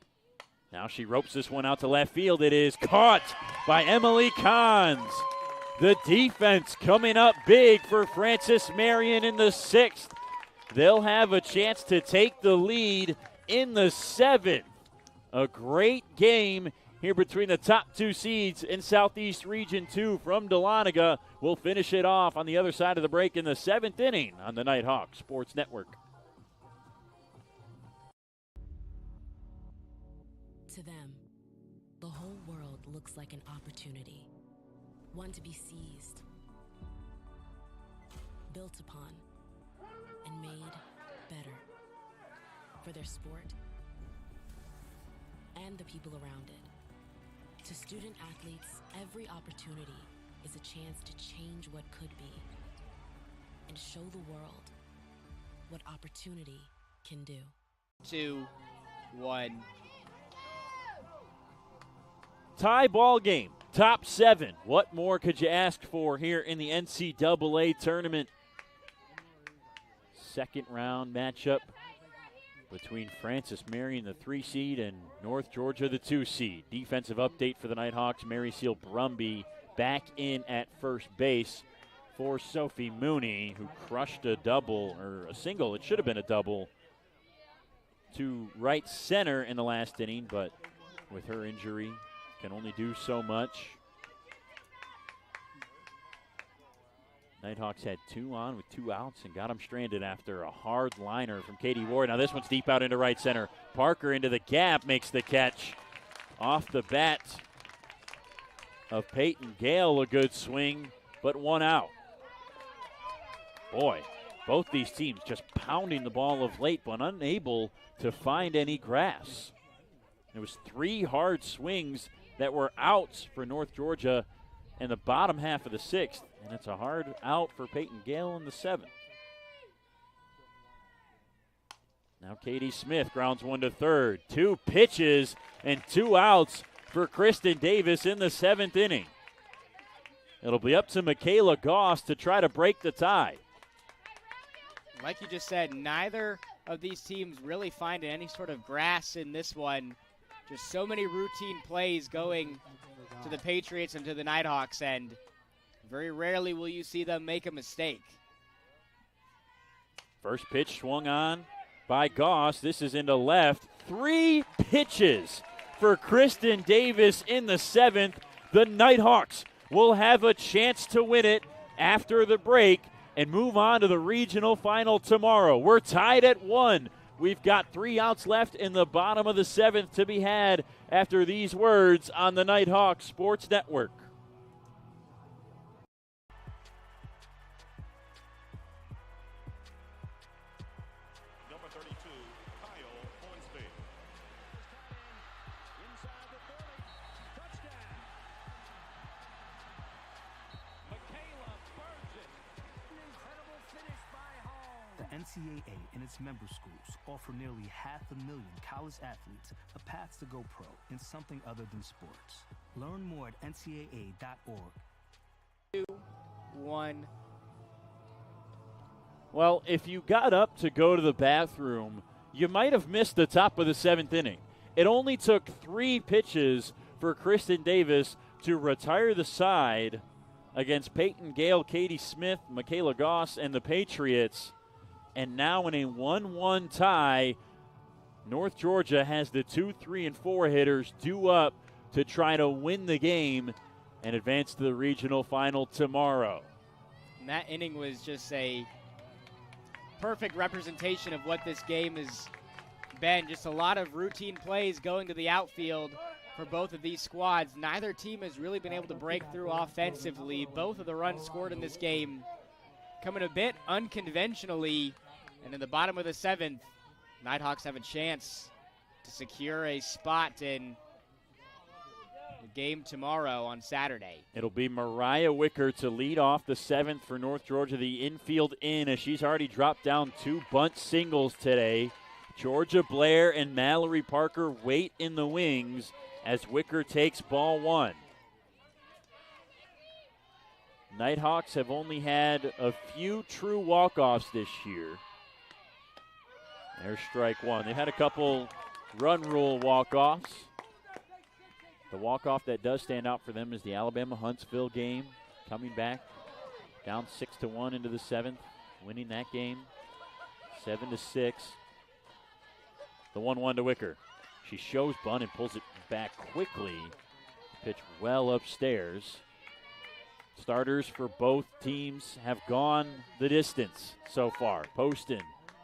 Now she ropes this one out to left field. It is caught by Emily Kahns. The defense coming up big for Francis Marion in the 6th. They'll have a chance to take the lead in the 7th. A great game here between the top 2 seeds in Southeast Region 2 from Dahlonega. We'll finish it off on the other side of the break in the 7th inning on the Nighthawk Sports Network. To them, the whole world looks like an opportunity, one to be seized, built upon, and made better for their sport and the people around it. To student athletes, every opportunity is a chance to change what could be and show the world what opportunity can do. 2-1. Tie ball game, top 7. What more could you ask for here in the NCAA tournament? Second round matchup between Francis Marion, the 3 seed, and North Georgia, the 2 seed. Defensive update for the Nighthawks. Mary Seal Brumby back in at first base for Sophie Mooney, who crushed a double, or a single, it should have been a double, to right center in the last inning, but with her injury, can only do so much. Nighthawks had 2 on with 2 outs and got them stranded after a hard liner from Katie Ward. Now this one's deep out into right center. Parker into the gap makes the catch. Off the bat of Peyton Gale, a good swing, but 1 out. Boy, both these teams just pounding the ball of late, but unable to find any grass. It was 3 hard swings that were outs for North Georgia in the bottom half of the 6th, and it's a hard out for Peyton Gale in the 7th. Now Katie Smith grounds 1 to third. 2 pitches and 2 outs for Kristen Davis in the 7th inning. It'll be up to Michaela Goss to try to break the tie. Like you just said, neither of these teams really finding any sort of grass in this one. Just so many routine plays going to the Patriots and to the Nighthawks, and very rarely will you see them make a mistake. First pitch swung on by Goss. This is into left. 3 pitches for Kristen Davis in the 7th. The Nighthawks will have a chance to win it after the break and move on to the regional final tomorrow. We're tied at 1. We've got 3 outs left in the bottom of the 7th to be had after these words on the Nighthawk Sports Network. Number 32, Kyle Hornsby. Inside the 30. Touchdown. Michaela burns it. An incredible finish by Holmes. The NCAA and its member schools offer nearly 500,000 college athletes a path to go pro in something other than sports. Learn more at ncaa.org. 2-1. Well, if you got up to go to the bathroom, you might have missed the top of the 7th inning. It only took 3 pitches for Kristen Davis to retire the side against Peyton Gale, Katie Smith, Michaela Goss, and the Patriots. And now in a 1-1 tie, North Georgia has the 2, 3, and 4 hitters due up to try to win the game and advance to the regional final tomorrow. And that inning was just a perfect representation of what this game has been. Just a lot of routine plays going to the outfield for both of these squads. Neither team has really been able to break through offensively. Both of the runs scored in this game coming a bit unconventionally. And in the bottom of the 7th, Nighthawks have a chance to secure a spot in the game tomorrow on Saturday. It'll be Mariah Wicker to lead off the 7th for North Georgia, the infield in, as she's already dropped down 2 bunt singles today. Georgia Blair and Mallory Parker wait in the wings as Wicker takes ball 1. Nighthawks have only had a few true walk-offs this year. There's strike 1. They've had a couple run rule walk-offs. The walk-off that does stand out for them is the Alabama-Huntsville game, coming back down 6-1 into the 7th, winning that game 7-6. The 1-1 to Wicker. She shows bunt and pulls it back quickly. Pitch well upstairs. Starters for both teams have gone the distance so far. Poston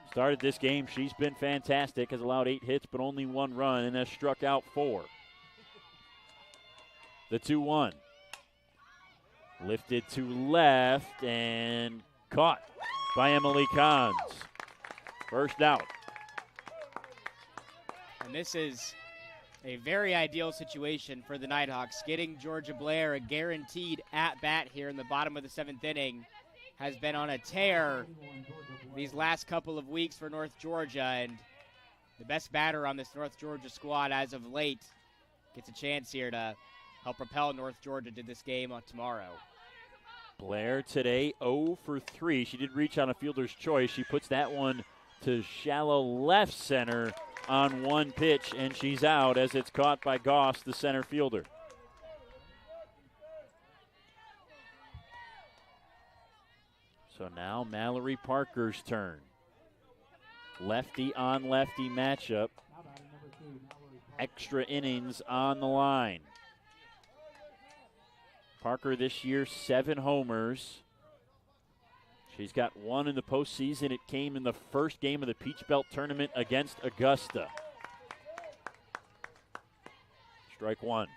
started this game. She's been fantastic, has allowed 8 hits but only 1 run and has struck out 4. The 2-1. Lifted to left and caught by Emily Kahns. First out. And this is a very ideal situation for the Nighthawks. Getting Georgia Blair a guaranteed at-bat here in the bottom of the 7th inning has been on a tear these last couple of weeks for North Georgia, and the best batter on this North Georgia squad as of late gets a chance here to help propel North Georgia to this game on tomorrow. Blair today 0 for 3. She did reach on a fielder's choice. She puts that one to shallow left center on 1 pitch, and she's out as it's caught by Goss, the center fielder. So now Mallory Parker's turn. Lefty on lefty matchup. Extra innings on the line. Parker this year 7 homers. She's got 1 in the postseason. It came in the first game of the Peach Belt tournament against Augusta. Strike 1.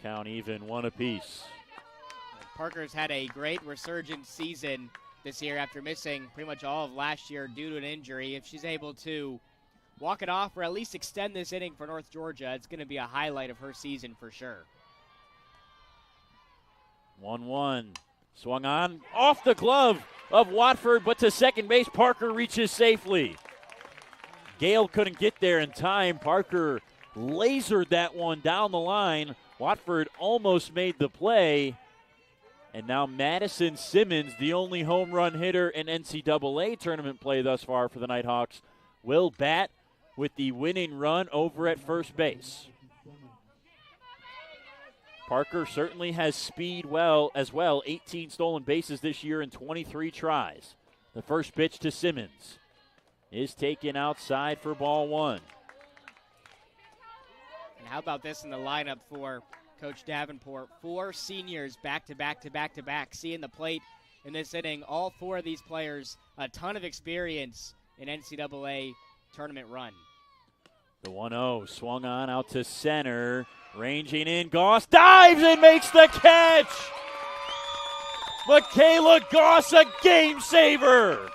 Count even, 1 apiece. Parker's had a great resurgent season this year after missing pretty much all of last year due to an injury. If she's able to walk it off or at least extend this inning for North Georgia, it's going to be a highlight of her season for sure. 1-1. Swung on off the glove of Watford, but to second base, Parker reaches safely. Gale couldn't get there in time. Parker lasered that one down the line. Watford almost made the play. And now Madison Simmons, the only home run hitter in NCAA tournament play thus far for the Nighthawks, will bat with the winning run over at first base. Parker certainly has speed as well. 18 stolen bases this year in 23 tries. The first pitch to Simmons is taken outside for ball 1. And how about this in the lineup for Coach Davenport? 4 seniors back-to-back seeing the plate in this inning. All 4 of these players, a ton of experience in NCAA tournament run. The 1-0 swung on out to center. Ranging in, Goss dives and makes the catch! Michaela Goss, a game saver!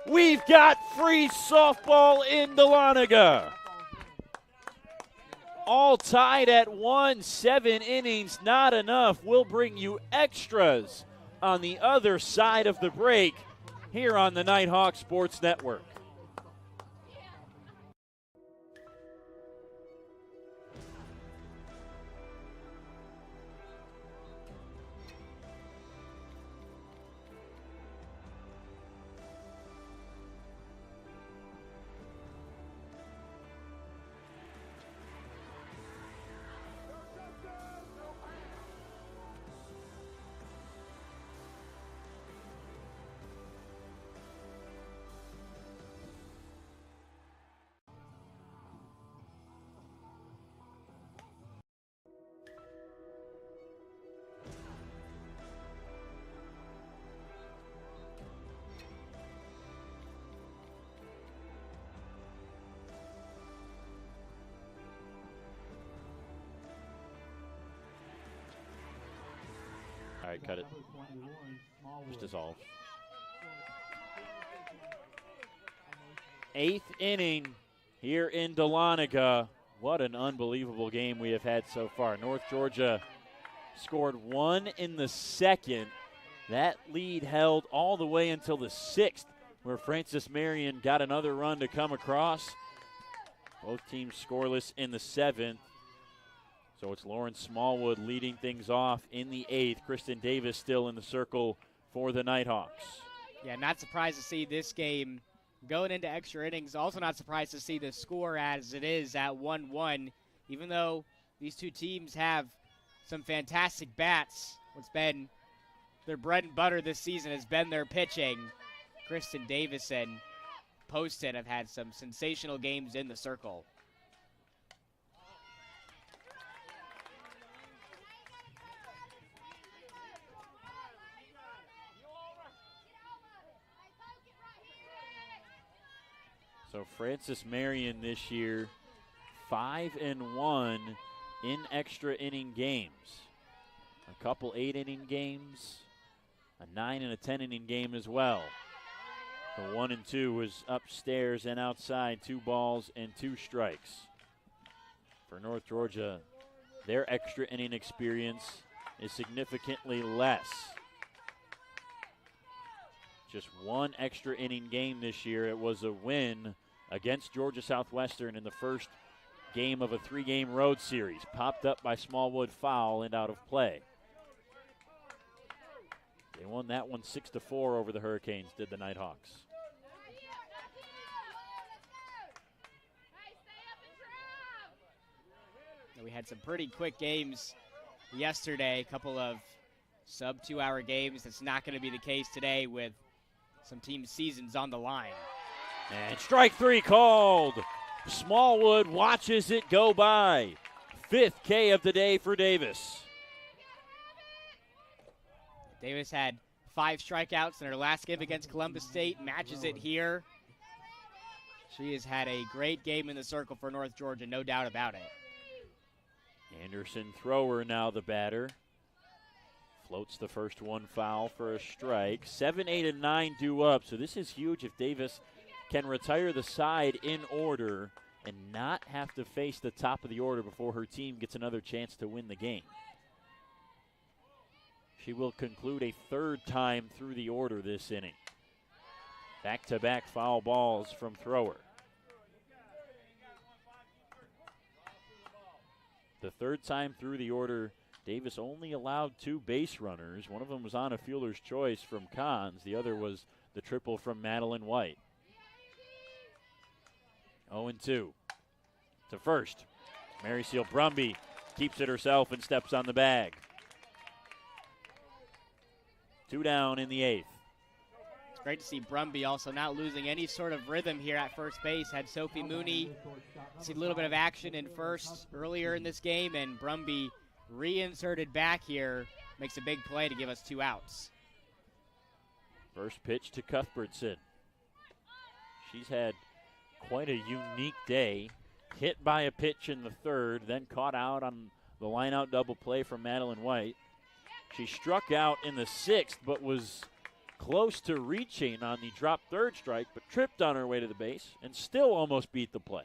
We've got free softball in Dahlonega. All tied at 1, 7 innings, not enough. We'll bring you extras on the other side of the break here on the Nighthawk Sports Network. cut it. Just dissolve. 8th inning here in Dahlonega. What an unbelievable game we have had so far. North Georgia scored 1 in the 2nd. That lead held all the way until the 6th, where Francis Marion got another run to come across. Both teams scoreless in the 7th. So it's Lauren Smallwood leading things off in the 8th. Kristen Davis still in the circle for the Nighthawks. Yeah, not surprised to see this game going into extra innings. Also not surprised to see the score as it is at 1-1. Even though these two teams have some fantastic bats, what's been their bread and butter this season has been their pitching. Kristen Davis and Poston have had some sensational games in the circle. So Francis Marion this year, 5-1 in extra inning games. A couple 8-inning games, a 9 and a 10-inning game as well. The 1 and 2 was upstairs and outside, 2 balls and 2 strikes. For North Georgia, their extra inning experience is significantly less. Just 1 extra inning game this year. It was a win against Georgia Southwestern in the first game of a 3-game road series. Popped up by Smallwood foul and out of play. They won that one 6-4 over the Hurricanes, did the Nighthawks. We had some pretty quick games yesterday, a couple of sub-2-hour games. That's not going to be the case today with some team seasons on the line. And strike 3 called. Smallwood watches it go by. 5th K of the day for Davis. Davis had 5 strikeouts in her last game against Columbus State, matches it here. She has had a great game in the circle for North Georgia, no doubt about it. Anderson thrower now the batter. Floats the first one foul for a strike. 7, 8, and 9 due up, so this is huge if Davis can retire the side in order and not have to face the top of the order before her team gets another chance to win the game. She will conclude a 3rd time through the order this inning. Back-to-back foul balls from thrower. The 3rd time through the order, Davis only allowed 2 base runners. One of them was on a fielder's choice from Cons. The other was the triple from Madeline White. 0-2 to first. Mary Seal Brumby keeps it herself and steps on the bag. 2 down in the 8th. It's great to see Brumby also not losing any sort of rhythm here at first base. Had Sophie Mooney see a little bit of action in first earlier in this game, and Brumby reinserted back here, makes a big play to give us 2 outs. First pitch to Cuthbertson. She's had quite a unique day. Hit by a pitch in the 3rd, then caught out on the line-out double play from Madeline White. She struck out in the 6th, but was close to reaching on the drop 3rd strike, but tripped on her way to the base and still almost beat the play.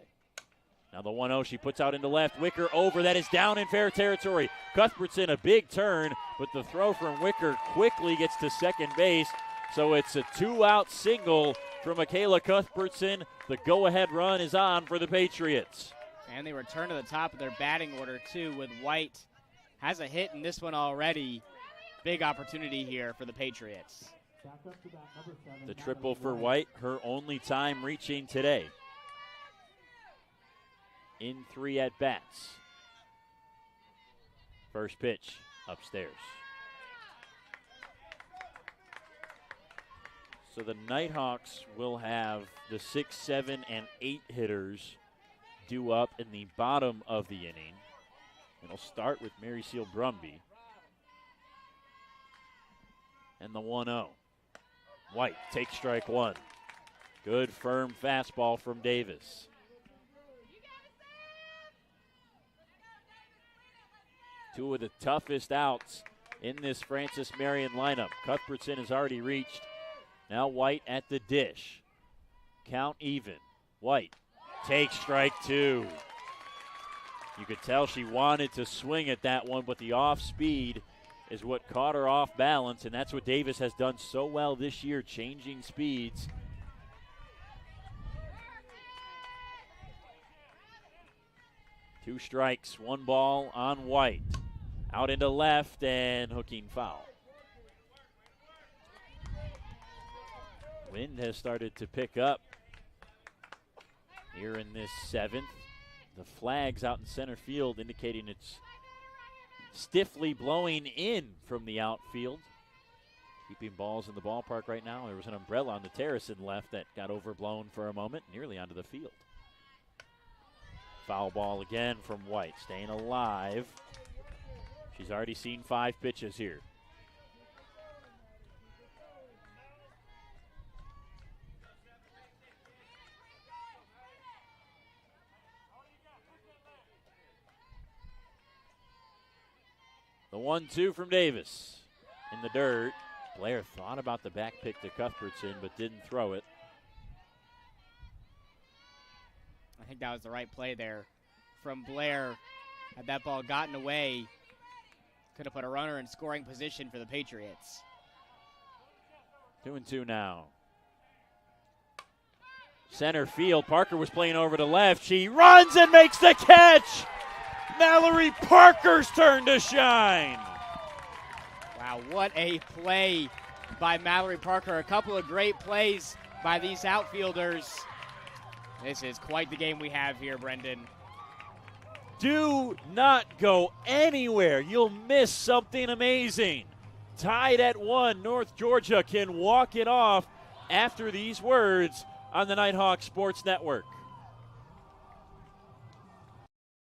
Now the 1-0 she puts out into left. Wicker over. That is down in fair territory. Cuthbertson a big turn, but the throw from Wicker quickly gets to second base. So it's a 2-out single from Michaela Cuthbertson. The go-ahead run is on for the Patriots. And they return to the top of their batting order, too, with White. Has a hit in this one already. Big opportunity here for the Patriots. The triple for White, her only time reaching today. In 3 at-bats. First pitch upstairs. So the Nighthawks will have the 6, 7, and 8 hitters due up in the bottom of the inning. It'll start with Mary Seal Brumby. And the 1-0. White takes strike 1. Good firm fastball from Davis. Two of the toughest outs in this Francis Marion lineup. Cuthbertson has already reached. Now White at the dish. Count even. White takes strike two. You could tell she wanted to swing at that one, but the off speed is what caught her off balance, and that's what Davis has done so well this year, changing speeds. Two strikes, one ball on White. Out into left and hooking foul. Wind has started to pick up here in this seventh. The flags out in center field indicating it's stiffly blowing in from the outfield. Keeping balls in the ballpark right now. There was an umbrella on the terrace in left that got overblown for a moment, nearly onto the field. Foul ball again from White, staying alive. She's already seen 5 pitches here. The 1-2 from Davis in the dirt. Blair thought about the back pick to Cuthbertson, but didn't throw it. I think that was the right play there from Blair. Had that ball gotten away, could have put a runner in scoring position for the Patriots. 2-2 now. Center field, Parker was playing over to left. She runs and makes the catch! Mallory Parker's turn to shine! Wow, what a play by Mallory Parker. A couple of great plays by these outfielders. This is quite the game we have here, Brendan. Do not go anywhere. You'll miss something amazing. Tied at 1, North Georgia can walk it off after these words on the Nighthawk Sports Network.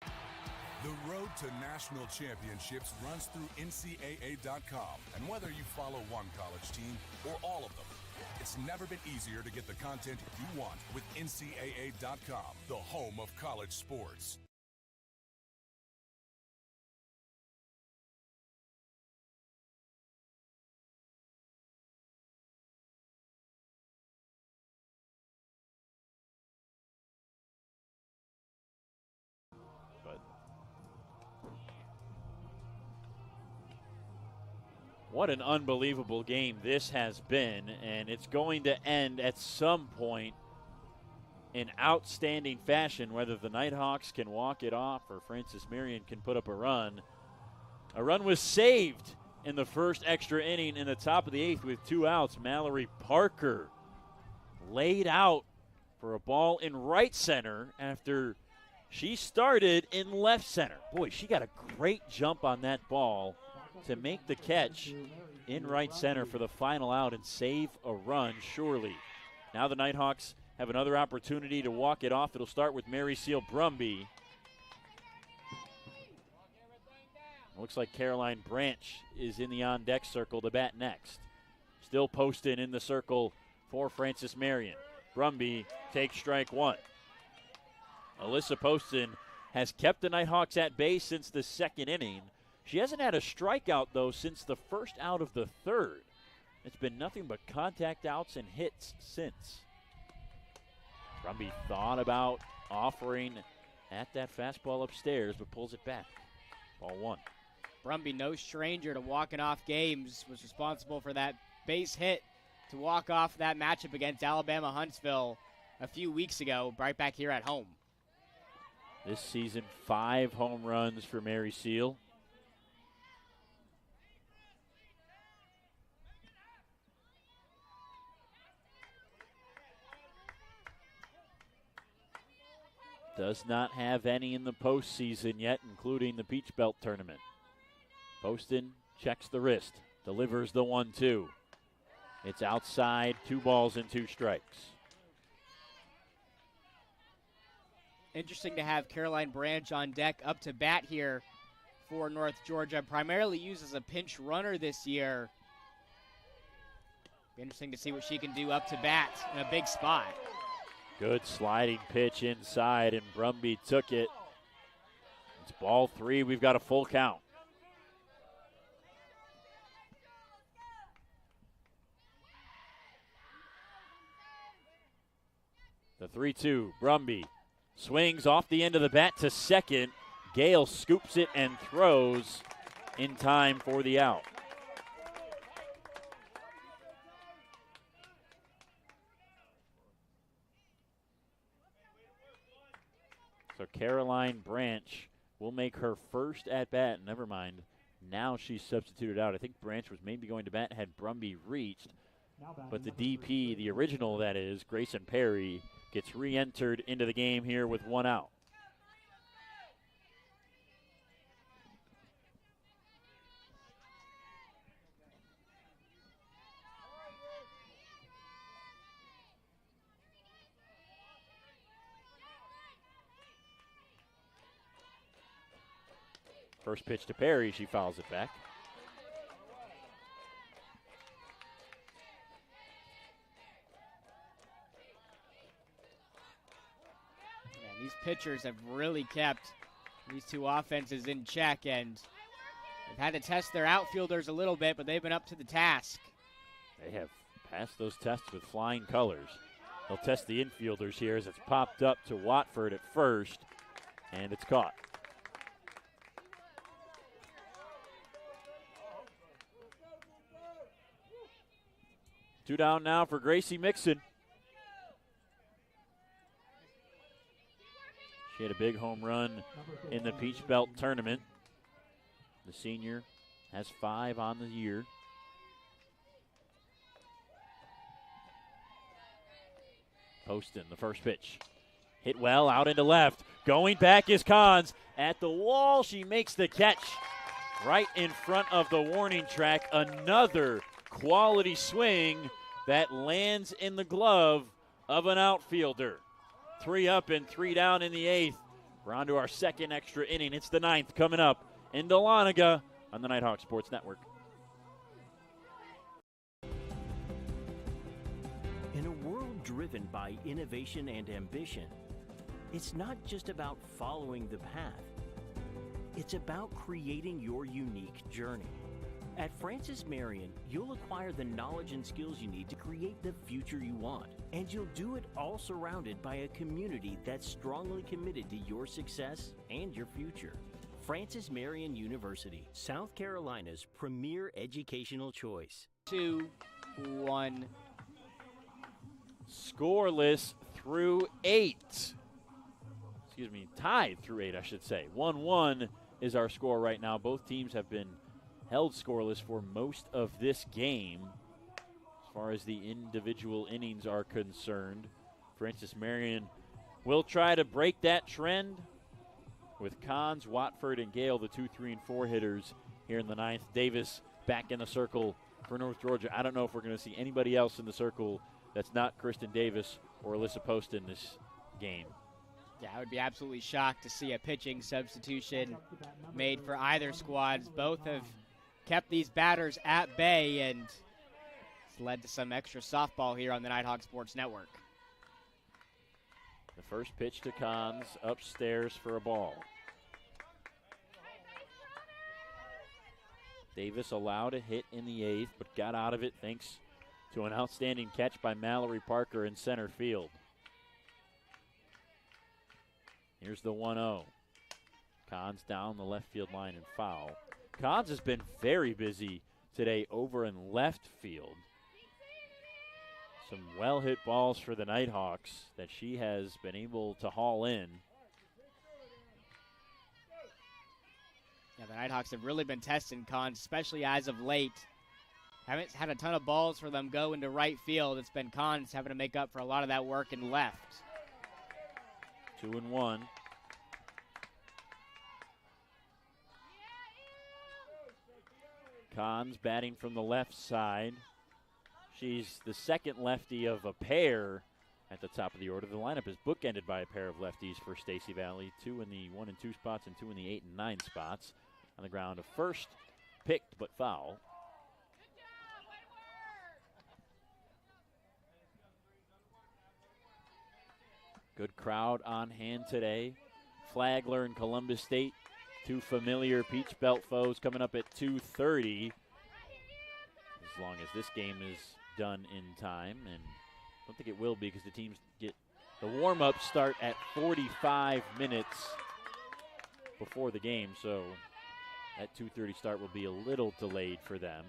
The road to national championships runs through NCAA.com. And whether you follow one college team or all of them, it's never been easier to get the content you want with NCAA.com, the home of college sports. What an unbelievable game this has been, and it's going to end at some point in outstanding fashion, whether the Nighthawks can walk it off or Francis Marion can put up a run. A run was saved in the first extra inning in the top of the 8th with 2 outs. Mallory Parker laid out for a ball in right center after she started in left center. Boy, she got a great jump on that ball to make the catch in right center for the final out and save a run, surely. Now the Nighthawks have another opportunity to walk it off. It'll start with Mary Seal Brumby. Looks like Caroline Branch is in the on-deck circle to bat next. Still Poston in the circle for Francis Marion. Brumby takes strike 1. Alyssa Poston has kept the Nighthawks at bay since the 2nd inning. She hasn't had a strikeout, though, since the first out of the 3rd. It's been nothing but contact outs and hits since. Brumby thought about offering at that fastball upstairs, but pulls it back. Ball 1. Brumby, no stranger to walking off games, was responsible for that base hit to walk off that matchup against Alabama Huntsville a few weeks ago, right back here at home. This season, 5 home runs for Mary Seal. Does not have any in the postseason yet, including the Peach Belt tournament. Poston checks the wrist, delivers the 1-2. It's outside, 2 balls and 2 strikes. Interesting to have Caroline Branch on deck up to bat here for North Georgia. Primarily used as a pinch runner this year. Be interesting to see what she can do up to bat in a big spot. Good sliding pitch inside, and Brumby took it. It's ball 3. We've got a full count. The 3-2, Brumby swings off the end of the bat to second. Gale scoops it and throws in time for the out. So Caroline Branch will make her first at bat. Never mind, now she's substituted out. I think Branch was maybe going to bat had Brumby reached. But the DP, the original that is, Grayson Perry, gets re-entered into the game here with one out. First pitch to Perry, she fouls it back. And these pitchers have really kept these two offenses in check, and they've had to test their outfielders a little bit, but they've been up to the task. They have passed those tests with flying colors. They'll test the infielders here as it's popped up to Watford at first, and it's caught. Two down now for Gracie Mixon. She had a big home run in the Peach Belt tournament. The senior has 5 on the year. Poston, the first pitch. Hit well, out into left. Going back is Cons. At the wall, she makes the catch right in front of the warning track. Another quality swing that lands in the glove of an outfielder. 3 up and 3 down in the 8th. We're on to our second extra inning. It's the 9th coming up in Dahlonega on the Nighthawk Sports Network. In a world driven by innovation and ambition, it's not just about following the path. It's about creating your unique journey. At Francis Marion, you'll acquire the knowledge and skills you need to create the future you want. And you'll do it all surrounded by a community that's strongly committed to your success and your future. Francis Marion University, South Carolina's premier educational choice. 2-1. Scoreless through 8. Excuse me, tied through 8, I should say. 1-1 is our score right now. Both teams have been held scoreless for most of this game. As far as the individual innings are concerned, Francis Marion will try to break that trend with Cons, Watford, and Gale, the 2, 3, and 4 hitters here in the 9th. Davis back in the circle for North Georgia. I don't know if we're going to see anybody else in the circle that's not Kristen Davis or Alyssa Poston this game. Yeah, I would be absolutely shocked to see a pitching substitution made for either squads. Both have kept these batters at bay, and it's led to some extra softball here on the Nighthawk Sports Network. The first pitch to Cons, upstairs for a ball. Davis allowed a hit in the 8th, but got out of it thanks to an outstanding catch by Mallory Parker in center field. Here's the 1-0. Cons down the left field line and foul. Cons has been very busy today over in left field. Some well-hit balls for the Nighthawks that she has been able to haul in. Yeah, the Nighthawks have really been testing Cons, especially as of late. Haven't had a ton of balls for them go into right field. It's been Cons having to make up for a lot of that work in left. 2-1. Cons batting from the left side. She's the second lefty of a pair at the top of the order. The lineup is bookended by a pair of lefties for Stacey Valley, 2 in the 1 and 2 spots and 2 in the 8 and 9 spots. On the ground, a first picked but foul. Good crowd on hand today. Flagler and Columbus State, 2 familiar Peach Belt foes, coming up at 2:30. As long as this game is done in time, and I don't think it will be because the teams get The warm-ups start at 45 minutes before the game, so that 2:30 start will be a little delayed for them.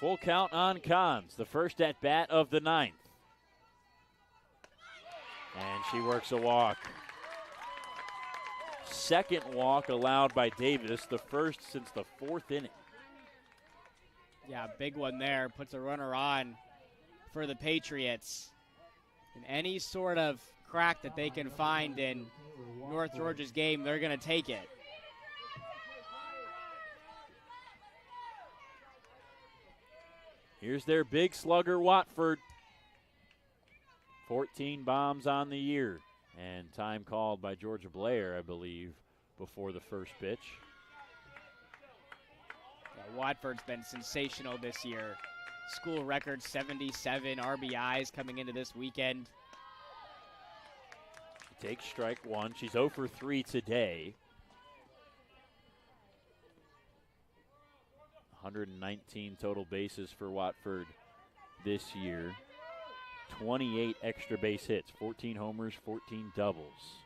Full count on Cons, the first at bat of the ninth. And she works a walk. Second walk allowed by Davis, the first since the fourth inning. Yeah, big one there. Puts a runner on for the Patriots. And any sort of crack that they can find in North Georgia's game, they're going to take it. Here's their big slugger, Watford. 14 bombs on the year. And time called by Georgia Blair, I believe, before the first pitch. Yeah, Watford's been sensational this year. School record 77 RBIs coming into this weekend. She takes strike one. She's 0 for 3 today. 119 total bases for Watford this year. 28 extra base hits, 14 homers, 14 doubles.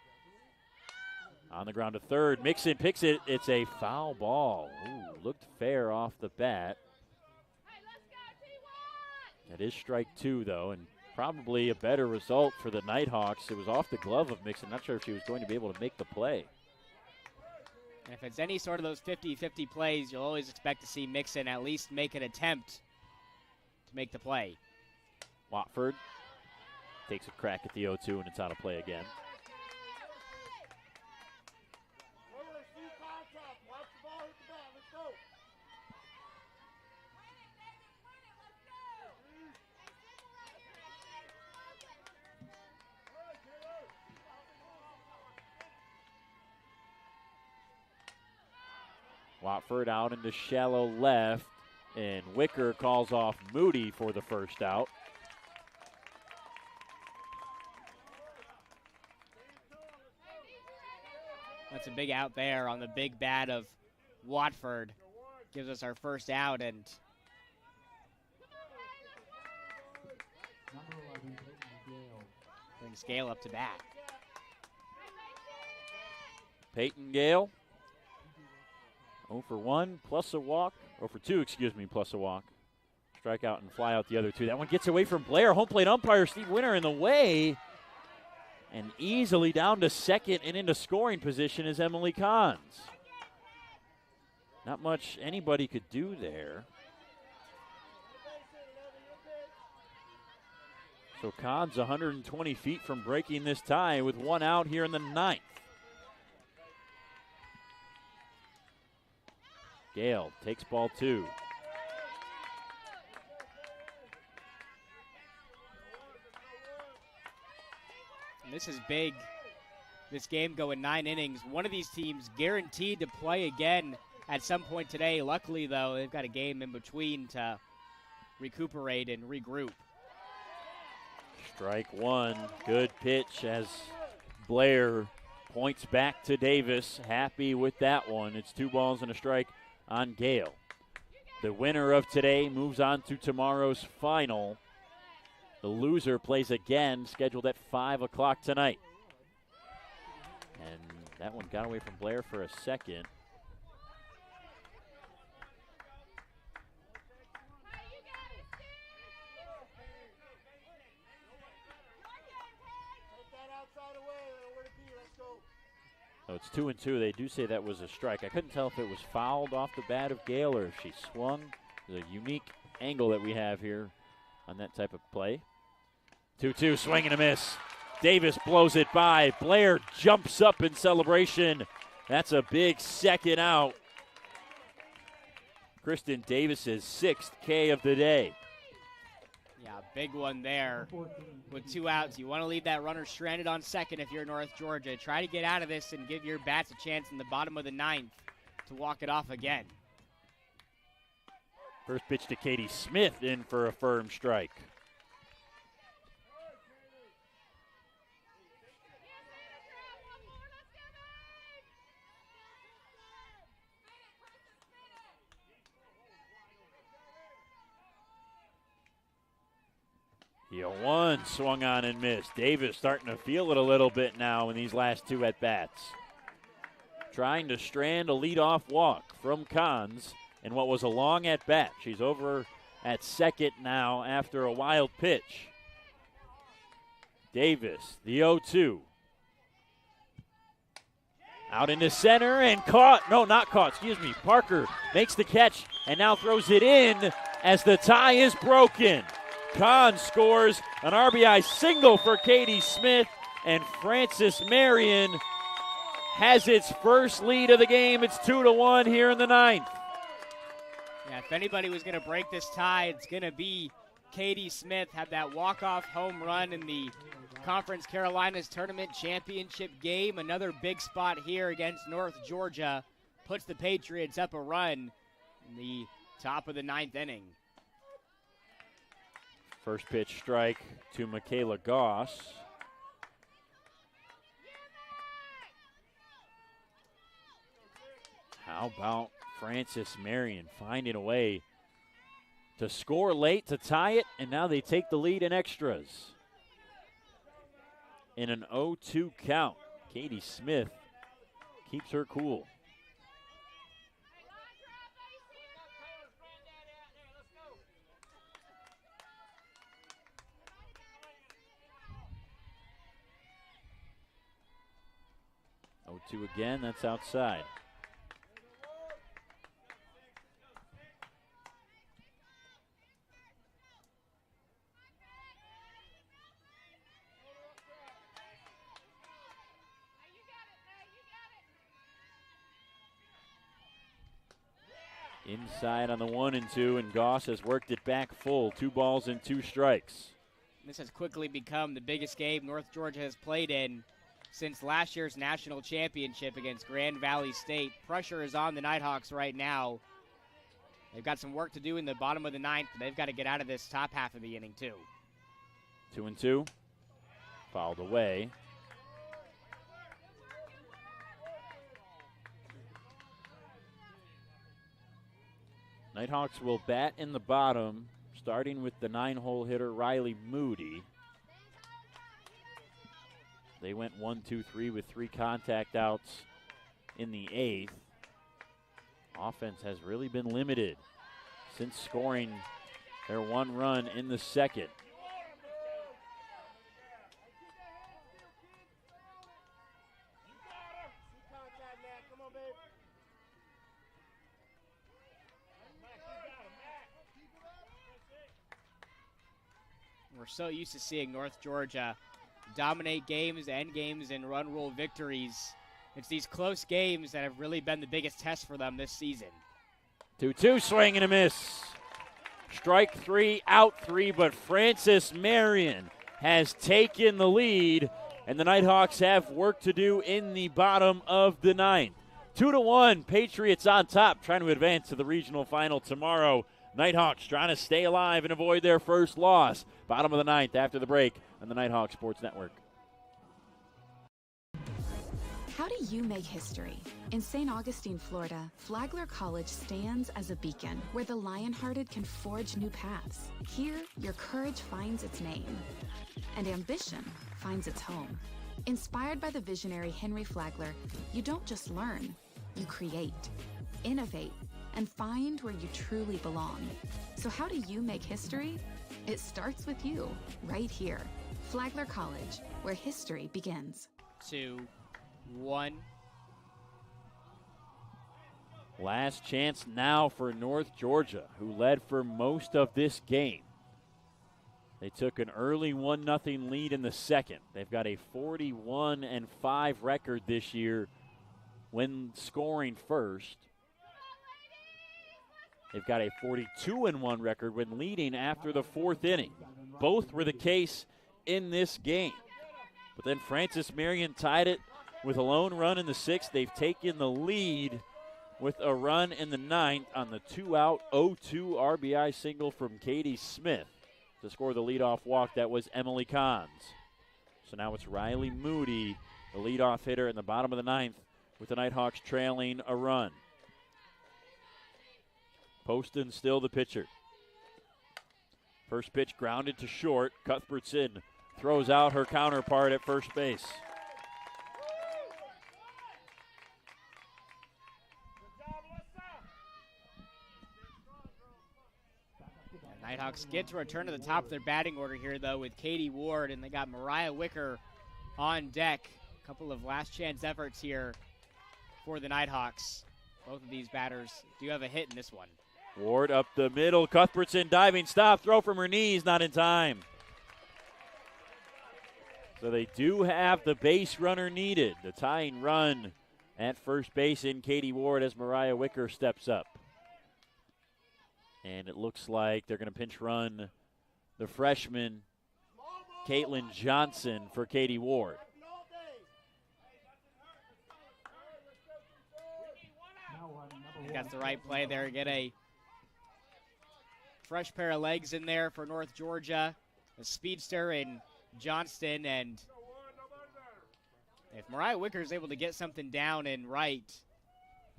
On the ground to third, Mixon picks it. It's a foul ball. Ooh, looked fair off the bat. That is strike two, though, and probably a better result for the Nighthawks. It was off the glove of Mixon. Not sure if she was going to be able to make the play. And if it's any sort of those 50-50 plays, you'll always expect to see Mixon at least make an attempt to make the play. Watford takes a crack at the 0-2, and it's out of play again. Watford out into shallow left, and Wicker calls off Moody for the first out. That's a big out there on the big bat of Watford. Gives us our first out, and brings Gale up to bat. Peyton Gale, 0 for 1 plus a walk, 0 for 2, plus a walk. Strikeout and fly out the other two. That one gets away from Blair. Home plate umpire Steve Winter in the way. And easily down to second and into scoring position is Emily Cons. Not much anybody could do there. So Cons 120 feet from breaking this tie with one out here in the ninth. Gale takes ball two. And this is big. This game going 9 innings. One of these teams guaranteed to play again at some point today. Luckily, though, they've got a game in between to recuperate and regroup. Strike one. Good pitch as Blair points back to Davis. Happy with that one. It's 2 balls and a strike on Gale. The winner of today moves on to tomorrow's final. The loser plays again, scheduled at 5 o'clock tonight. And that one got away from Blair for a second. So it's 2-2. They do say that was a strike. I couldn't tell if it was fouled off the bat of Gale or if she swung. There's a unique angle that we have here on that type of play. 2-2, swing and a miss. Davis blows it by. Blair jumps up in celebration. That's a big second out. Kristen Davis's 6th K of the day. Yeah, big one there with 2 outs. You want to leave that runner stranded on second if you're North Georgia. Try to get out of this and give your bats a chance in the bottom of the 9th to walk it off again. First pitch to Katie Smith in for a firm strike. The 0-1 swung on and missed. Davis starting to feel it a little bit now in these last two at-bats. Trying to strand a leadoff walk from Cons in what was a long at-bat. She's over at second now after a wild pitch. Davis, the 0-2. Out into center and caught. No, not caught. Excuse me. Parker makes the catch and now throws it in as the tie is broken. Kahn scores an RBI single for Katie Smith, and Francis Marion has its first lead of the game. It's 2-1 here in the ninth. Yeah, if anybody was going to break this tie, it's going to be Katie Smith. Had that walk-off home run in the Conference Carolinas Tournament Championship game. Another big spot here against North Georgia. Puts the Patriots up a run in the top of the ninth inning. First pitch strike to Michaela Goss. How about Francis Marion finding a way to score late to tie it, and now they take the lead in extras. In an 0-2 count, Katie Smith keeps her cool. Two again, that's outside. Inside on the 1-2, and Goss has worked it back full. 2 balls and 2 strikes. This has quickly become the biggest game North Georgia has played in since last year's national championship against Grand Valley State. Pressure is on the Nighthawks right now. They've got some work to do in the bottom of the ninth, but they've got to get out of this top half of the inning, too. 2-2. Fouled away. Nighthawks will bat in the bottom, starting with the 9-hole hitter Riley Moody. They went 1-2-3 with 3 contact outs in the 8th. Offense has really been limited since scoring their 1 run in the 2nd. We're so used to seeing North Georgia dominate games, end games, and run rule victories. It's these close games that have really been the biggest test for them this season. 2-2, swing and a miss. Strike 3, out 3, but Francis Marion has taken the lead, and the Nighthawks have work to do in the bottom of the ninth. 2-1, Patriots on top, trying to advance to the regional final tomorrow. Nighthawks trying to stay alive and avoid their first loss. Bottom of the ninth after the break on the Nighthawk Sports Network. How do you make history? In St. Augustine, Florida, Flagler College stands as a beacon where the lion-hearted can forge new paths. Here, your courage finds its name, and ambition finds its home. Inspired by the visionary Henry Flagler, you don't just learn, you create, innovate, and find where you truly belong. So how do you make history? It starts with you, right here. Flagler College, where history begins. 2-1. Last chance now for North Georgia, who led for most of this game. They took an early 1-0 lead in the 2nd. They've got a 41-5 record this year when scoring first. They've got a 42-1 record when leading after the 4th inning. Both were the case in this game. But then Francis Marion tied it with a lone run in the 6th. They've taken the lead with a run in the 9th on the 2-out 0-2 RBI single from Katie Smith to score the leadoff walk. That was Emily Cons. So now it's Riley Moody, the leadoff hitter in the bottom of the 9th, with the Nighthawks trailing a run. Poston still the pitcher. First pitch grounded to short. Cuthbertson throws out her counterpart at first base. Nighthawks get to return to the top of their batting order here, though, with Katie Ward, and they got Mariah Wicker on deck. A couple of last chance efforts here for the Nighthawks. Both of these batters do have a hit in this one. Ward up the middle. Cuthbertson diving stop. Throw from her knees, not in time. So they do have the base runner needed. The tying run at first base in Katie Ward as Mariah Wicker steps up. And it looks like they're going to pinch run the freshman, Caitlin Johnson, for Katie Ward. Got the right play there. Get a fresh pair of legs in there for North Georgia. A speedster in Johnston. And if Mariah Wicker is able to get something down and right,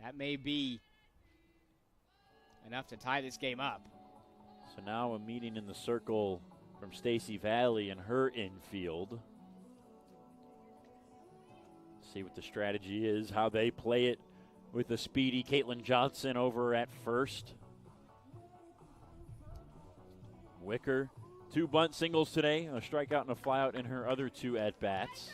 that may be enough to tie this game up. So now a meeting in the circle from Stacey Valley and her infield. See what the strategy is, how they play it with the speedy Caitlin Johnson over at first. Wicker, 2 bunt singles today, a strikeout and a flyout in her other 2 at-bats.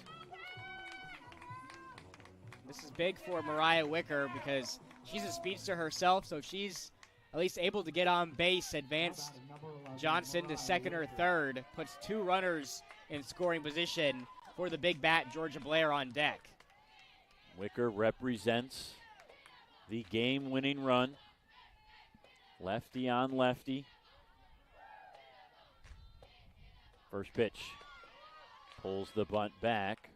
This is big for Mariah Wicker because she's a speedster herself, so she's at least able to get on base, advance Johnson to second or third, puts 2 runners in scoring position for the big bat, Georgia Blair, on deck. Wicker represents the game-winning run. Lefty on lefty. First pitch. Pulls the bunt back.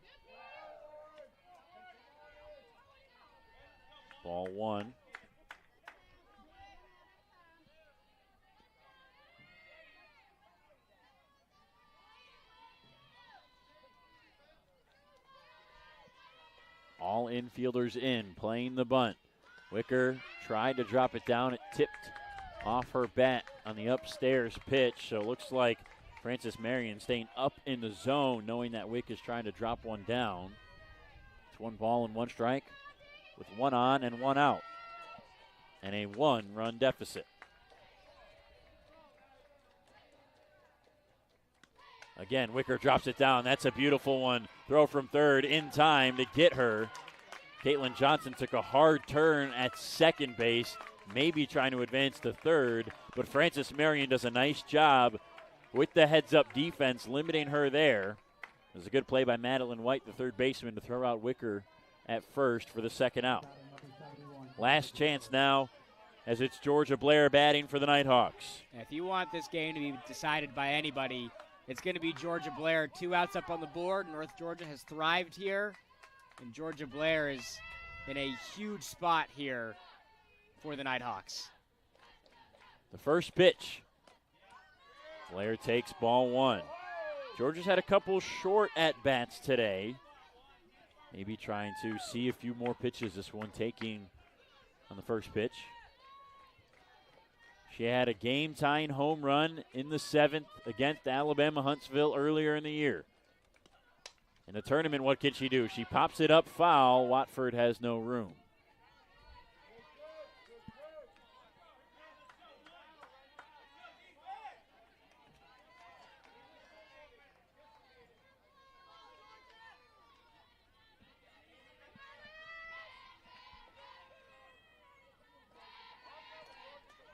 Ball 1. All infielders in, playing the bunt. Wicker tried to drop it down. It tipped off her bat on the upstairs pitch. So it looks like Francis Marion staying up in the zone, knowing that Wick is trying to drop one down. It's 1 ball and 1 strike with 1 on and 1 out. And a 1-run deficit. Again, Wicker drops it down. That's a beautiful one. Throw from third in time to get her. Caitlin Johnson took a hard turn at second base, maybe trying to advance to third, but Francis Marion does a nice job with the heads-up defense, limiting her there. It was a good play by Madeline White, the third baseman, to throw out Wicker at first for the second out. Last chance now as it's Georgia Blair batting for the Nighthawks. If you want this game to be decided by anybody, it's going to be Georgia Blair. 2 outs up on the board. North Georgia has thrived here, and Georgia Blair is in a huge spot here for the Nighthawks. The first pitch. Blair takes ball 1. Georgia's had a couple short at-bats today. Maybe trying to see a few more pitches. This one taking on the first pitch. She had a game-tying home run in the 7th against Alabama Huntsville earlier in the year. In the tournament, what can she do? She pops it up foul. Watford has no room.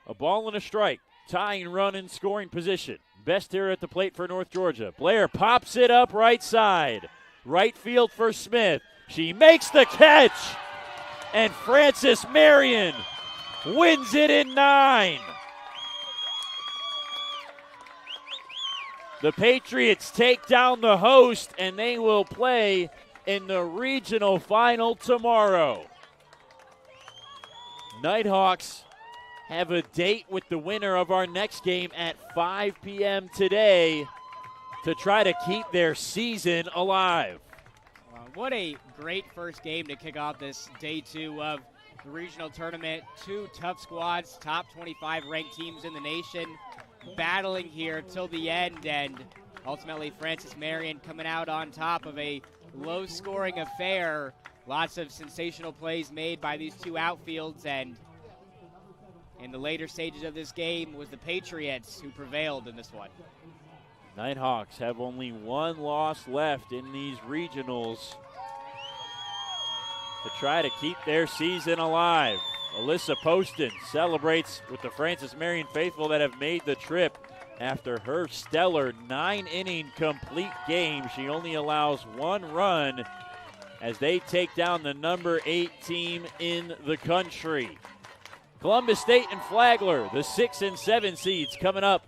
A ball and a strike. Tying run in scoring position. Best hitter at the plate for North Georgia. Blair pops it up right side. Right field for Smith. She makes the catch. And Francis Marion wins it in 9. The Patriots take down the host, and they will play in the regional final tomorrow. Nighthawks have a date with the winner of our next game at 5 p.m. today to try to keep their season alive. What a great first game to kick off this day 2 of the regional tournament. 2 tough squads, top 25 ranked teams in the nation. battling here till the end, and ultimately Francis Marion coming out on top of a low-scoring affair. Lots of sensational plays made by these two outfields, and in the later stages of this game was the Patriots who prevailed in this one. Nighthawks have only one loss left in these regionals to try to keep their season alive. Alyssa Poston celebrates with the Francis Marion faithful that have made the trip after her stellar 9-inning complete game. She only allows one run as they take down the number 8 team in the country. Columbus State and Flagler, the 6 and 7 seeds, coming up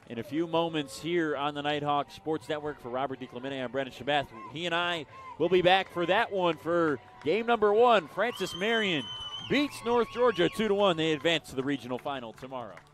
in a few moments here on the Nighthawk Sports Network. For Robert DiClemente, I'm Brendan Shabath. He and I will be back for that one for game number 1. Francis Marion beats North Georgia 2-1. They advance to the regional final tomorrow.